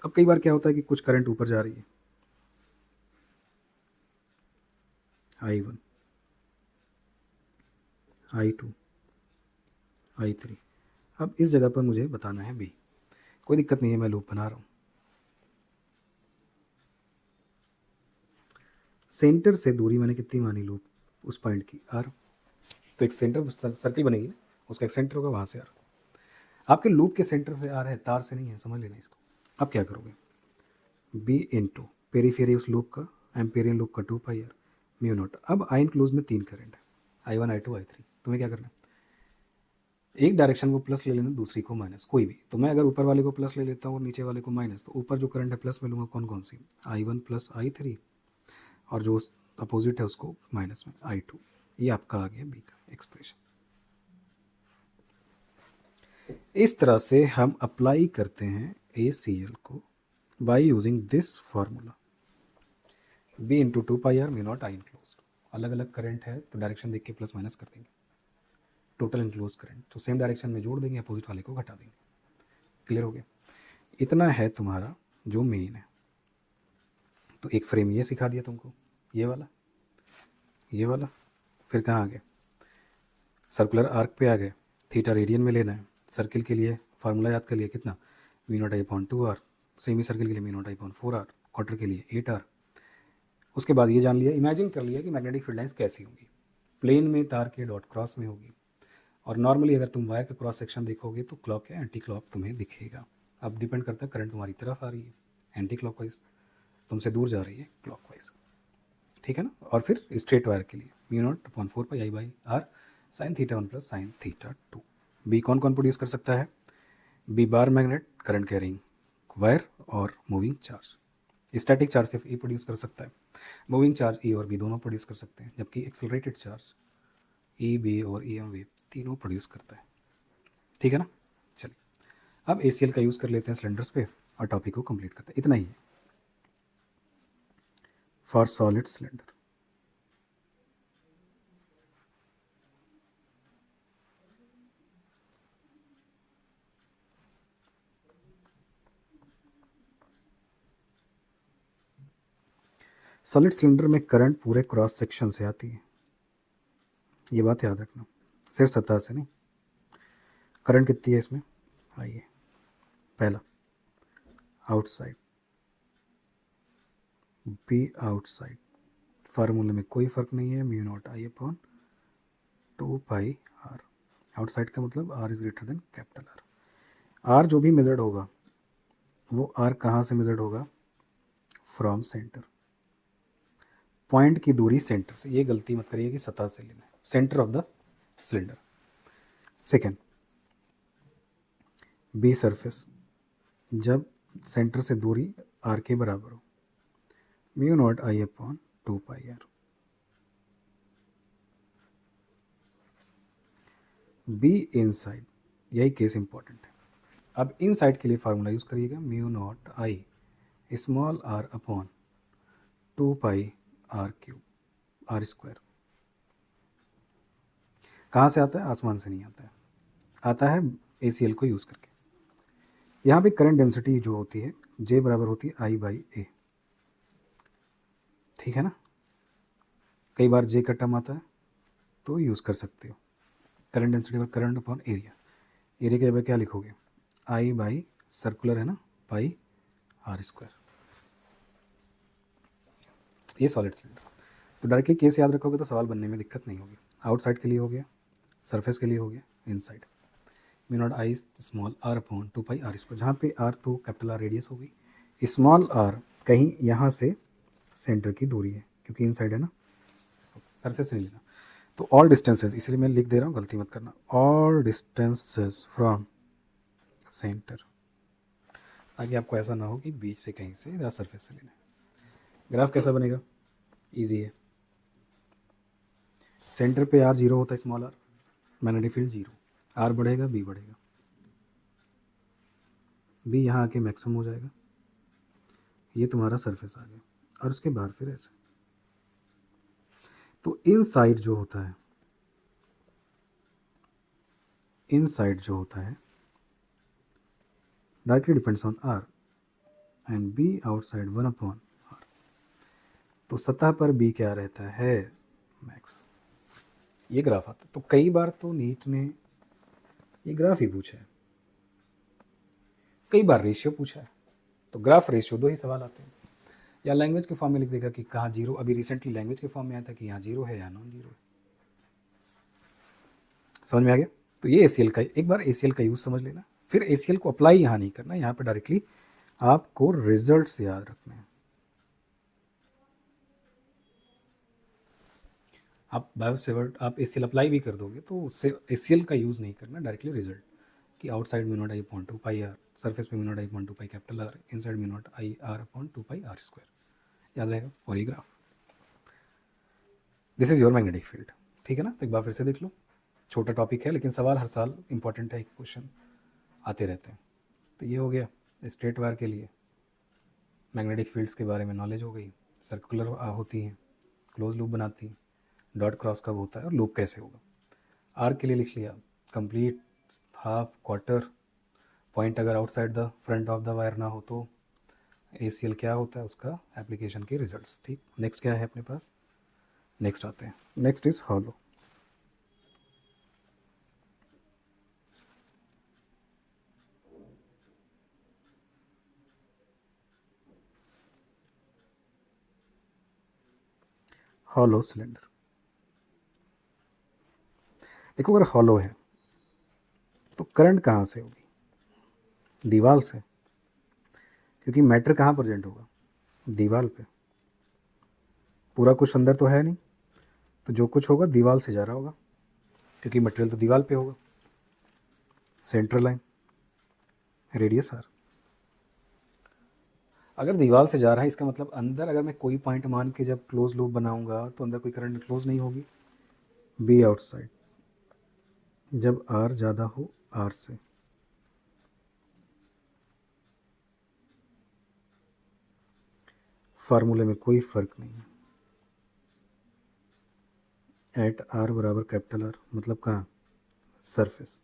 अब कई बार क्या होता है कि कुछ करंट ऊपर जा रही है, I1, I2, I3, अब इस जगह पर मुझे बताना है बी, कोई दिक्कत नहीं है, मैं लूप बना रहा हूँ, सेंटर से दूरी मैंने कितनी मानी लूप उस पॉइंट की, आर, तो एक सेंटर सर्किल बनेगी ना, उसका एक सेंटर होगा, वहाँ से आर, आपके लूप के सेंटर से आर है, तार से नहीं है, समझ लेना इसको। अब क्या करोगे, बी इंटू पेरीफेरी उस लूप का, एम्पेरियन लूप का 2πr म्यू नॉट। अब आई क्लोज में तीन करंट है, I1, I2, I3, तुम्हें क्या करना है, एक डायरेक्शन को प्लस ले लेना, दूसरी को माइनस, कोई भी, तो मैं अगर ऊपर वाले को प्लस ले लेता हूँ और नीचे वाले को माइनस, तो ऊपर जो करंट है प्लस में लूँगा, कौन कौन सी, I1 प्लस I3, और जो अपोजिट है उसको माइनस में I2। ये आपका आ गया बी का एक्सप्रेशन। इस तरह से हम अप्लाई करते हैं ACL को by using this formula, B into 2πr mu naught I enclose. अलग अलग करंट है तो डायरेक्शन देख के प्लस माइनस कर देंगे, टोटल इनक्लोज करंट तो सेम डायरेक्शन में जोड़ देंगे, अपोजिट वाले को घटा देंगे। क्लियर हो गया, इतना है तुम्हारा जो मेन है। तो एक फ्रेम ये सिखा दिया तुमको, ये वाला, ये वाला, फिर कहाँ आ गए, सर्कुलर आर्क पे आ गए, थीटा रेडियन में लेना है, सर्किल के लिए फार्मूला याद कर लिया कितना, V naught I upon 2r, semi circle के लिए V naught I upon 4r, quarter के लिए 8r। उसके बाद ये जान लिया, इमेजिन कर लिया कि मैग्नेटिक फील्ड लाइंस कैसी होंगी, प्लेन में तार के डॉट क्रॉस में होगी, और नॉर्मली अगर तुम वायर का क्रॉस सेक्शन देखोगे तो क्लॉक या एंटी क्लॉक तुम्हें दिखेगा। अब डिपेंड करता है करंट तुम्हारी तरफ आ रही है एंटी क्लॉक वाइज, तुमसे दूर जा रही है क्लॉक वाइज, ठीक है ना। और फिर स्ट्रेट वायर के लिए mu naught upon 4πI/r sine theta 1 plus sine theta 2। B कौन कौन प्रोड्यूस कर सकता है, B bar magnet, current carrying wire और मूविंग चार्ज। स्टैटिक चार्ज सिर्फ ई प्रोड्यूस कर सकता है, मूविंग चार्ज ई और बी दोनों प्रोड्यूस कर सकते हैं, जबकि एक्सेलरेटेड चार्ज ई बी और ई एम वेव तीनों प्रोड्यूस करता है, ठीक है ना। चलिए अब ACL का यूज़ कर लेते हैं सिलेंडर्स पे और टॉपिक को कंप्लीट करते हैं, इतना ही है for solid cylinder. Solid cylinder में करंट पूरे क्रॉस सेक्शन से आती है, ये बात याद रखना, सिर्फ सतह से नहीं। करंट कितनी है इसमें, आइए पहला आउटसाइड, बी आउटसाइड, फार्मूले में कोई फर्क नहीं है, mu naught I upon 2 pi R. Outside का मतलब R is greater than capital R. R जो भी मेजर्ड होगा वो आर कहाँ से मेजर्ड होगा, फ्रॉम सेंटर। पॉइंट की दूरी सेंटर से, ये गलती मत करिए कि सतह से लेना है, centre of the cylinder. Second, B surface, जब सेंटर से दूरी आर के बराबर हो, mu naught I upon 2 pi R. B inside, यही केस इंपॉर्टेंट है। अब इनसाइड के लिए फार्मूला यूज करिएगा, mu naught I small R upon 2 pi R cube, R square. कहाँ से आता है, आसमान से नहीं आता है, आता है ACL को यूज़ करके। यहाँ पे करंट डेंसिटी जो होती है J बराबर होती है I/A, ठीक है ना। कई बार J का टर्म आता है तो यूज़ कर सकते हो। करंट डेंसिटी पर करंट अपॉन एरिया, एरिया के जगह क्या लिखोगे, I/ सर्कुलर है ना, पाई आर स्क्वायर। ये सॉलिड सिलेंडर, तो डायरेक्टली केस याद रखोगे तो सवाल बनने में दिक्कत नहीं होगी। आउटसाइड के लिए हो गया, सरफेस के लिए हो गया, inside. Mu naught I small R upon 2 pi are square, जहाँ पे आर तो कैपिटल आर रेडियस हो गई, स्मॉल आर कहीं यहाँ से सेंटर की दूरी है क्योंकि इनसाइड है ना, सरफेस से नहीं लेना। तो ऑल डिस्टेंसेस, इसलिए मैं लिख दे रहा हूँ, गलती मत करना, ऑल डिस्टेंसेस फ्रॉम सेंटर, ताकि आपको ऐसा ना हो कि बीच से कहीं से या सरफेस से लेना है। ग्राफ कैसा बनेगा, ईजी है। सेंटर पे आर जीरो होता है, small R, magnetic field zero, R बढ़ेगा बी बढ़ेगा, बी यहाँ आके मैक्सिमम हो जाएगा, ये तुम्हारा सरफेस आ गया, और उसके बाहर फिर ऐसे। तो इनसाइड जो होता है, इनसाइड जो होता है directly depends on R and B outside 1/r। तो सतह पर बी क्या रहता है, मैक्स। ये ग्राफ आता है, तो कई बार तो नीट ने ये ग्राफ ही पूछा है, कई बार रेशियो पूछा है। तो ग्राफ रेशियो दो ही सवाल आते हैं, या लैंग्वेज के फॉर्म में लिख देगा कि कहाँ जीरो, अभी रिसेंटली लैंग्वेज के फॉर्म में आया था कि यहाँ जीरो है या नॉन जीरो है। समझ में आ गया। तो ये ACL का, एक बार ACL का यूज समझ लेना, फिर ACL को अप्लाई यहाँ नहीं करना, यहाँ पे डायरेक्टली आपको रिजल्ट्स याद रखने हैं। आप बायोसेवर्ट आप ACL अप्लाई भी कर दोगे तो उससे ACL का यूज़ नहीं करना, डायरेक्टली रिजल्ट कि outside mu naught I upon 2 pi r, surface पे mu naught I upon 2 pi capital r, inside mu naught I r upon 2 pi are square, याद रहेगा। और ये graph, this is your magnetic field, ठीक है ना। तो एक बार फिर से देख लो, छोटा टॉपिक है लेकिन सवाल हर साल इंपॉर्टेंट है, एक क्वेश्चन आते रहते हैं। तो ये हो गया स्ट्रेट वायर के लिए, मैग्नेटिक फील्ड्स के बारे में नॉलेज हो गई, सर्कुलर होती हैं, क्लोज लूप बनाती हैं, डॉट क्रॉस कब होता है और लूप कैसे होगा। आर के लिए लिख लिया, कंप्लीट, हाफ, क्वार्टर, पॉइंट अगर outside the front of the wire ना हो तो ACL क्या होता है, उसका एप्लीकेशन के रिजल्ट्स। ठीक, नेक्स्ट क्या है अपने पास, नेक्स्ट आते हैं, next is hollow. Hollow cylinder, देखो अगर हॉलो है तो करंट कहाँ से होगी, दीवार से, क्योंकि मैटर कहाँ प्रेजेंट होगा, दीवार पे। पूरा कुछ अंदर तो है नहीं, तो जो कुछ होगा दीवार से जा रहा होगा, क्योंकि मटेरियल तो दीवार पे होगा। सेंट्रल लाइन, रेडियस आर, अगर दीवार से जा रहा है इसका मतलब अंदर अगर मैं कोई पॉइंट मान के जब क्लोज लूप बनाऊंगा तो अंदर कोई करंट क्लोज नहीं होगी। बी आउटसाइड, जब आर ज़्यादा हो आर से, फार्मूले में कोई फर्क नहीं है, एट आर बराबर कैपिटल आर, मतलब कहाँ, सरफेस।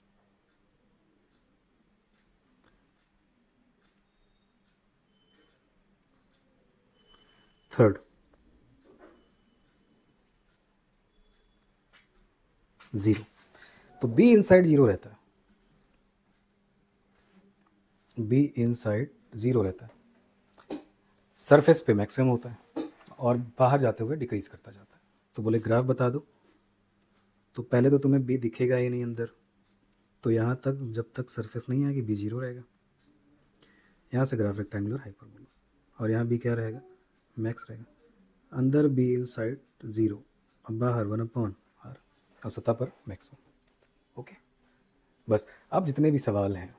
थर्ड, 0। तो बी इनसाइड 0 रहता है, बी इनसाइड 0 रहता है, सरफेस पे मैक्सिमम होता है और बाहर जाते हुए डिक्रीज करता जाता है। तो बोले ग्राफ बता दो। तो पहले तो तुम्हें बी दिखेगा ही नहीं अंदर, तो यहाँ तक जब तक सरफेस नहीं आएगी बी 0 रहेगा। यहाँ से ग्राफ रेक्टेंगुलर हाइपरबोला, और यहाँ बी क्या रहेगा, मैक्स रहेगा। अंदर बी इनसाइड 0 और बाहर 1/r और सतह पर मैक्सिमम। ओके, बस अब जितने भी सवाल हैं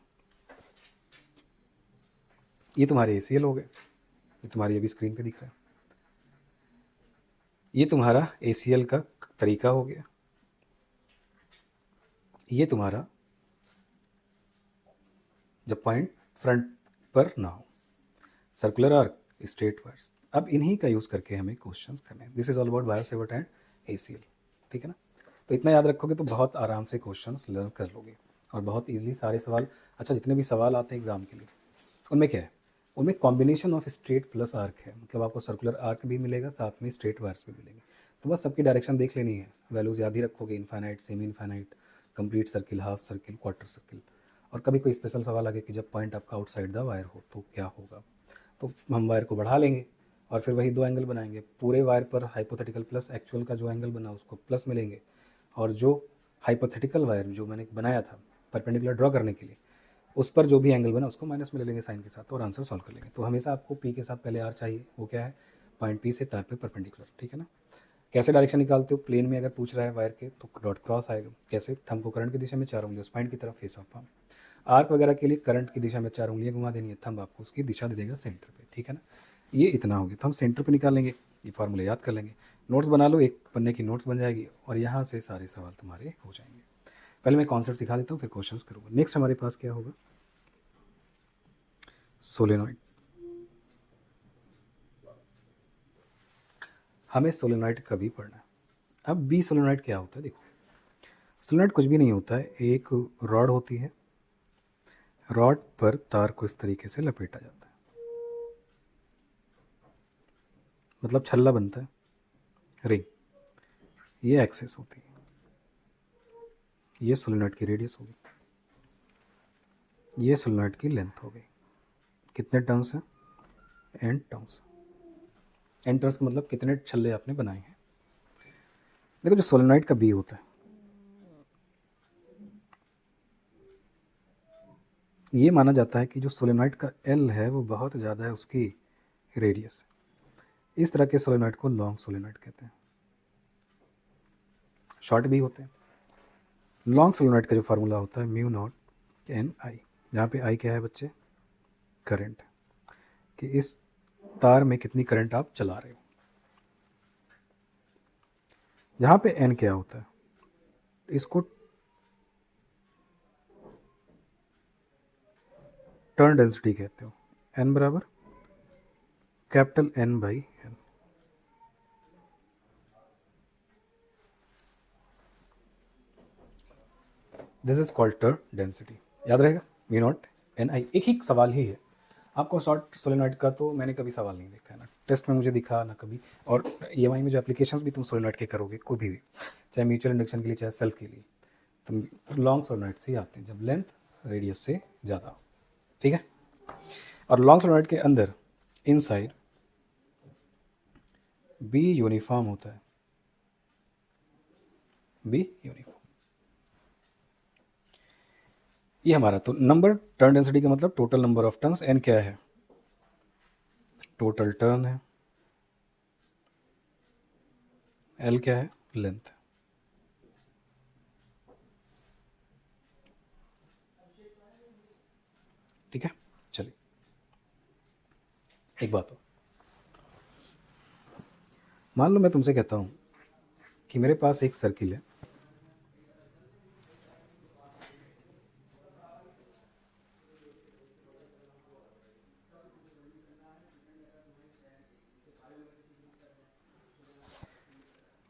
ये तुम्हारे ACL हो गए, ये तुम्हारी अभी स्क्रीन पे दिख रहा है, ये तुम्हारा ACL का तरीका हो गया, ये तुम्हारा जब पॉइंट फ्रंट पर ना हो, सर्कुलर आर्क, स्ट्रेट वायर्स। अब इन्हीं का यूज़ करके हमें क्वेश्चंस करने हैं। This is all about bio Savart and ACL, ठीक है ना। तो इतना याद रखोगे तो बहुत आराम से क्वेश्चंस लर्न कर लोगे और बहुत इजीली सारे सवाल। अच्छा, जितने भी सवाल आते हैं एग्जाम के लिए उनमें क्या है, उनमें combination of straight plus arc है, मतलब आपको सर्कुलर आर्क भी मिलेगा, साथ में स्ट्रेट वायर्स भी मिलेंगे। तो बस सबकी डायरेक्शन देख लेनी है, वैल्यूज याद ही रखोगे, infinite, semi infinite, complete circle, half circle, quarter circle. और कभी कोई स्पेशल सवाल आ गया कि जब पॉइंट आपका आउटसाइड द वायर हो तो क्या होगा, तो हम वायर को बढ़ा लेंगे और फिर वही 2 एंगल बनाएंगे। पूरे वायर पर हाइपोथेटिकल प्लस एक्चुअल का जो एंगल बना उसको प्लस मिलेंगे, और जो हाइपोथेटिकल वायर जो मैंने बनाया था परपेंडिकुलर ड्रॉ करने के लिए, उस पर जो भी एंगल बना उसको माइनस में ले लेंगे साइन के साथ और आंसर सॉल्व कर लेंगे। तो हमेशा आपको पी के साथ पहले आर चाहिए, वो क्या है, पॉइंट पी से तार पे परपेंडिकुलर, ठीक है ना। कैसे डायरेक्शन निकालते हो, प्लेन में अगर पूछ रहा है वायर के तो डॉट क्रॉस आएगा। कैसे, थंब को करंट की दिशा में, 4 उंगलियों स्पाइन की तरफ, फेस ऑफ पाम। आर्क वगैरह के लिए करंट की दिशा में 4 उंगलियां घुमा देनी है, थंब आपको उसकी दिशा दे देगा सेंटर पे, ठीक है ना। ये इतना हो गया, तो हम सेंटर पे निकालेंगे, ये फार्मूला याद कर लेंगे, नोट्स बना लो, एक पन्ने की नोट्स बन जाएगी और यहाँ से सारे सवाल तुम्हारे हो जाएंगे। पहले मैं कॉन्सेप्ट सिखा देता हूँ फिर क्वेश्चंस करूँगा। नेक्स्ट हमारे पास क्या होगा, सोलेनॉइड। हमें सोलेनॉइड कभी पढ़ना है। अब बी सोलेनॉइड क्या होता है, देखो सोलेनॉइड कुछ भी नहीं होता है, एक रॉड होती है, रॉड पर तार को इस तरीके से लपेटा जाता है, मतलब छल्ला बनता है, रिंग। ये एक्सेस होती है, ये सोलेनॉइड की रेडियस होगी, ये सोलेनॉइड की लेंथ हो गई। कितने टर्न्स हैं, एन टर्न्स। एन टर्न्स का मतलब कितने छल्ले आपने बनाए हैं। देखो जो सोलेनॉइड का बी होता है, ये माना जाता है कि जो सोलेनॉइड का एल है वो बहुत ज़्यादा है उसकी रेडियस। इस तरह के सोलेनॉइड को लॉन्ग सोलेनॉइड कहते हैं। शॉर्ट भी होते हैं। लॉन्ग सोलेनॉइड का जो फार्मूला होता है म्यू नॉट एन आई, जहाँ पे आई क्या है बच्चे, करंट, कि इस तार में कितनी करंट आप चला रहे हो। जहाँ पे एन क्या होता है, इसको टर्न डेंसिटी कहते हो। एन बराबर capital N by N. This is called turn density, याद रहेगा, म्यू नॉट एन आई। एक ही सवाल ही है आपको शॉर्ट सोलेनॉइड का, तो मैंने कभी सवाल नहीं देखा है ना टेस्ट में मुझे दिखा ना कभी। और EMI में जो एप्लीकेशंस भी तुम सोलेनॉइड के करोगे कोई भी, चाहे म्यूचुअल इंडक्शन के लिए चाहे सेल्फ के लिए, तो लॉन्ग सोलेनॉइड से ही आते हैं जब लेंथ रेडियस से ज़्यादा हो, ठीक है। और लॉन्ग सोलेनॉइड के अंदर इनसाइड बी यूनिफॉर्म होता है, बी यूनिफॉर्म। ये हमारा तो नंबर, टर्न डेंसिटी का मतलब total number of turns, N क्या है, टोटल टर्न है, एल क्या है, लेंथ। ठीक है, चलिए एक बात हो, मान लो मैं तुमसे कहता हूँ कि मेरे पास एक सर्किल है,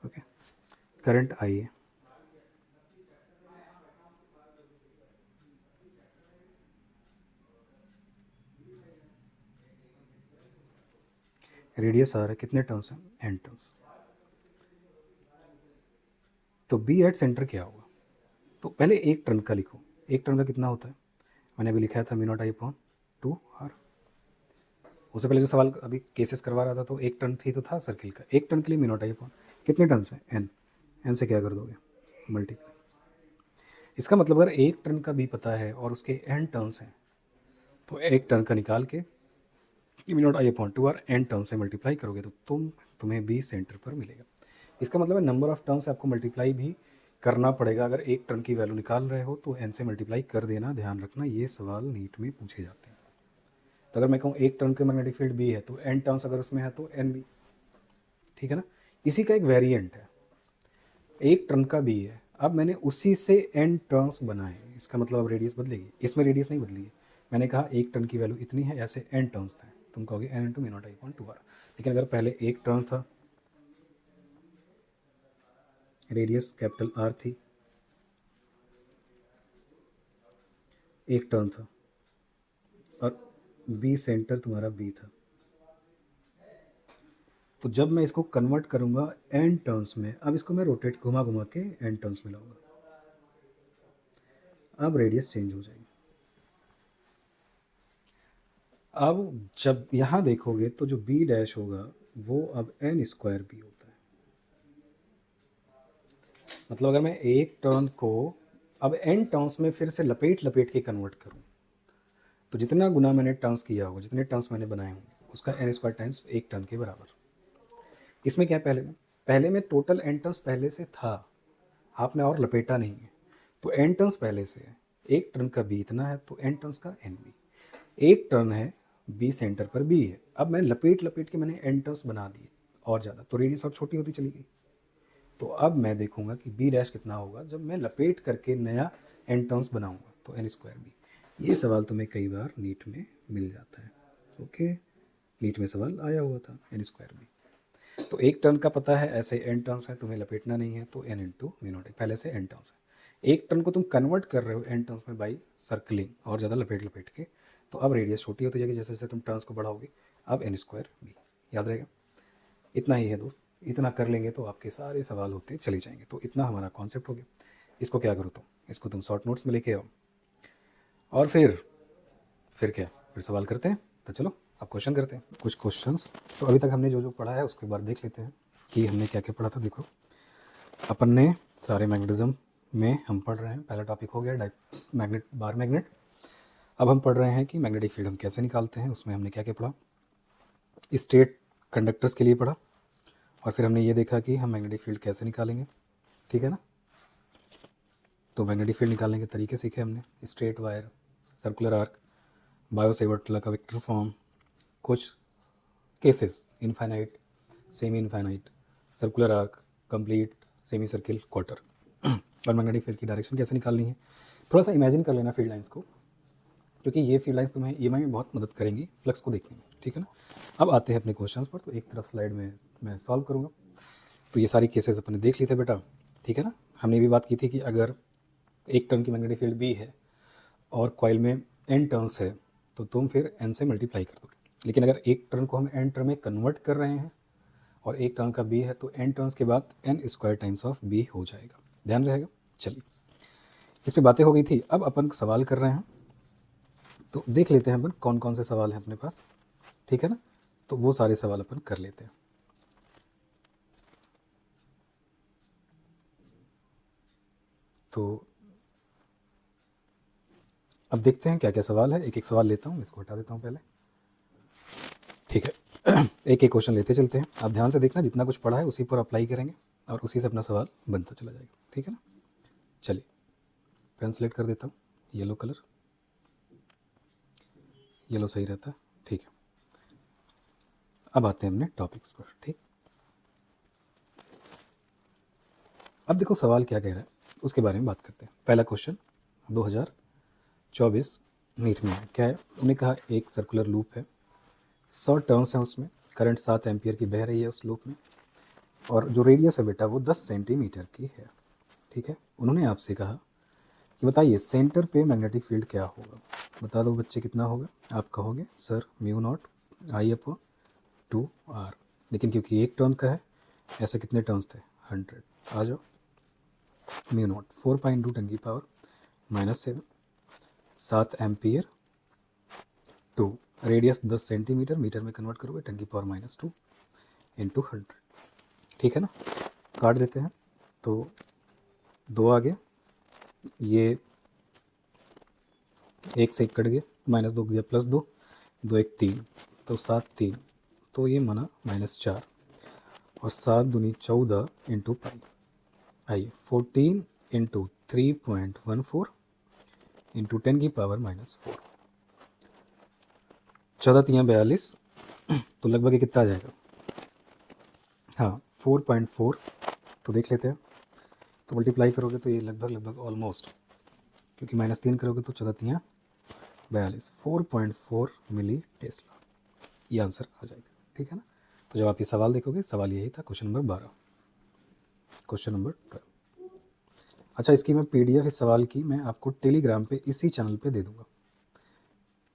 ओके, करंट आई है, रेडियस आ रहा है, कितने टर्न्स हैं, एन टर्न्स। तो बी एट सेंटर क्या होगा? तो पहले एक टर्न का लिखो, एक टर्न का कितना होता है? मैंने अभी लिखा था mu naught I upon 2r। उससे पहले जो सवाल अभी केसेस करवा रहा था तो एक टर्न थी तो था सर्किल का, एक टर्न के लिए म्यू नॉट आई अपॉन कितने टर्न हैं? एन से क्या कर दोगे? मल्टीप्लाई। इसका मतलब अगर एक टर्न का बी पता है और उसके एन टर्न्स हैं तो एक टर्न का निकाल के mu naught I upon 2r N turn से मल्टीप्लाई करोगे तो तुम्हें बी सेंटर पर मिलेगा। इसका मतलब है नंबर ऑफ टर्न से आपको मल्टीप्लाई भी करना पड़ेगा। अगर एक टर्न की वैल्यू निकाल रहे हो तो एन से मल्टीप्लाई कर देना, ध्यान रखना ये सवाल नीट में पूछे जाते हैं। तो अगर मैं कहूँ एक टर्न के मैग्नेटिक फील्ड बी है तो एन टर्न्स अगर उसमें है तो एन बी, ठीक है ना। इसी का एक वेरिएंट है, एक टर्न का बी है, अब मैंने उसी से एन टर्न्स बनाए, इसका मतलब अब रेडियस बदलेगी, इसमें रेडियस नहीं बदली है। मैंने कहा एक टर्न की वैल्यू इतनी है, ऐसे एन टर्न्स थे, तुम कहोगे N into mu naught I upon 2r। लेकिन अगर पहले एक टर्न था, रेडियस कैपिटल आर थी, एक टर्न था और बी सेंटर तुम्हारा बी था, तो जब मैं इसको कन्वर्ट करूंगा एन टर्न्स में, अब इसको मैं रोटेट घुमा घुमा के एन टर्न्स में लाऊंगा, अब रेडियस चेंज हो जाएगी। अब जब यहाँ देखोगे तो जो बी डैश होगा वो अब एन स्क्वायर बी होता है। मतलब अगर मैं एक टर्न को अब एन टर्न्स में फिर से लपेट लपेट के कन्वर्ट करूँ तो जितना गुना मैंने टर्न्स किया होगा, जितने टर्न्स मैंने बनाए होंगे, उसका एन स्क्वायर टाइम्स एक टर्न के बराबर। इसमें क्या है, पहले में टोटल एन टर्न्स पहले से था, आपने और लपेटा नहीं है, तो एन टर्न्स पहले से है, एक टर्न का बी इतना है तो एन टर्न्स का एन बी, एक टर्न है बी सेंटर पर बी है, अब मैं लपेट लपेट के मैंने एन टर्न्स बना दिए और ज़्यादा, तो रेडियस और छोटी होती चली गई। तो अब मैं देखूंगा कि बी डैश कितना होगा जब मैं लपेट करके नया एन टर्न्स बनाऊंगा, तो एन स्क्वायर बी। ये सवाल तुम्हें कई बार नीट में मिल जाता है। ओके, नीट में सवाल आया हुआ था एन स्क्वायर बी। तो एक टर्न का पता है, ऐसे एन टर्न्स है, तुम्हें लपेटना नहीं है, तो एन इंटू म्यू नॉट पहले से एन टर्न्स है। एक टर्न को तुम कन्वर्ट कर रहे हो एन टर्न्स में बाई सर्कलिंग और ज़्यादा लपेट लपेट के, तो अब रेडियस छोटी होती जाएगी जैसे जैसे तुम टर्न्स को बढ़ाओगे, अब एन स्क्वायर बी याद रहेगा। इतना ही है दोस्त, इतना कर लेंगे तो आपके सारे सवाल होते चले जाएंगे। तो इतना हमारा कॉन्सेप्ट हो गया। इसको क्या करो, तुम इसको तुम शॉर्ट नोट्स में लेके आओ और फिर क्या, फिर सवाल करते हैं। तो चलो अब क्वेश्चन करते हैं, कुछ क्वेश्चंस। तो अभी तक हमने जो जो पढ़ा है उसके बाद देख लेते हैं कि हमने क्या क्या पढ़ा था। देखो, अपन ने सारे मैग्नेटिज्म में हम पढ़ रहे हैं, पहला टॉपिक हो गया मैग्नेट, बार मैग्नेट। अब हम पढ़ रहे हैं कि मैग्नेटिक फील्ड हम कैसे निकालते हैं। उसमें हमने क्या क्या पढ़ा, स्ट्रेट कंडक्टर्स के लिए पढ़ा, और फिर हमने ये देखा कि हम मैग्नेटिक फील्ड कैसे निकालेंगे, ठीक है ना। तो मैग्नेटिक फील्ड निकालने के तरीके सीखे हमने, straight wire, circular arc, Biot-Savart law का वेक्टर फॉर्म, कुछ cases infinite, semi infinite, circular arc, complete, semi circle, quarter, और मैग्नेटिक फील्ड की डायरेक्शन कैसे निकालनी है। थोड़ा सा इमेजिन कर लेना फील्ड लाइंस को, क्योंकि ये फील्ड लाइंस तुम्हें ईएमआई में बहुत मदद करेंगी फ्लक्स को देखने में, ठीक है ना। अब आते हैं अपने क्वेश्चंस पर। तो एक तरफ स्लाइड में मैं सॉल्व करूँगा। तो ये सारी केसेस अपने देख लिए थे बेटा, ठीक है ना। हमने भी बात की थी कि अगर एक टर्न की मैग्नेटिक फील्ड बी है और कॉइल में एन टर्न्स है तो तुम फिर एन से मल्टीप्लाई कर दोगे। लेकिन अगर एक टर्न को हम एन टर्न में कन्वर्ट कर रहे हैं और एक टर्न का बी है तो एन टर्न्स के बाद N square times of B हो जाएगा, ध्यान रहेगा। चलिए, इस पर बातें हो गई थी। अब अपन सवाल कर रहे हैं, तो देख लेते हैं अपन कौन कौन से सवाल हैं अपने पास, ठीक है ना। तो वो सारे सवाल अपन कर लेते हैं। तो अब देखते हैं क्या क्या सवाल है, एक एक सवाल लेता हूँ, इसको हटा देता हूँ पहले, ठीक है। एक एक क्वेश्चन लेते चलते हैं। आप ध्यान से देखना, जितना कुछ पढ़ा है उसी पर अप्लाई करेंगे और उसी से अपना सवाल बनता चला जाएगा, ठीक है ना। चलिए, पेन सेलेक्ट कर देता हूँ, येलो कलर, येलो सही रहता है, ठीक है। अब आते हैं अपने टॉपिक्स पर, ठीक। अब देखो सवाल क्या कह रहा है उसके बारे में बात करते हैं। पहला क्वेश्चन 2024 नीट में है, क्या है, उन्होंने कहा एक सर्कुलर लूप है, 100 टर्न्स हैं, उसमें करंट 7 एम्पियर की बह रही है उस लूप में, और जो रेडियस है बेटा वो 10 सेंटीमीटर की है, ठीक है। उन्होंने आपसे कहा कि बताइए सेंटर पे मैग्नेटिक फील्ड क्या होगा। बता दो बच्चे कितना होगा। आप कहोगे sir mu naught I upon 2r, लेकिन क्योंकि एक टर्न का है, ऐसे कितने टर्न्स थे, 100। आ जाओ, mu not 4 pi into 10⁻⁻7, 7 ampere to radius 10 centimetre, metre में कन्वर्ट करोगे 10⁻⁻2 इंटू 100। ठीक है ना, काट देते हैं तो 2 आ गया, ये 1 से 1 कट गया, -2 गया +2, 2 1 3, तो 7 3, तो ये माना -4, और 7 दूनी 14 इंटू पाई, आइए 14 इंटू 3.14 इंटू 10⁻⁻4, 14 3 42, तो लगभग ये कितना आ जाएगा, हाँ 4.4, तो देख लेते हैं, तो मल्टीप्लाई करोगे तो ये लगभग ऑलमोस्ट, क्योंकि -3 करोगे तो 14 3 42, 4.4 मिली टेस्ला, ये आंसर आ जाएगा। ठीक है ना, तो जब आप ये सवाल देखोगे, सवाल यही था, क्वेश्चन नंबर 12। क्वेश्चन नंबर 12, अच्छा इसकी मैं PDF इस सवाल की मैं आपको टेलीग्राम पे इसी चैनल पे दे दूंगा,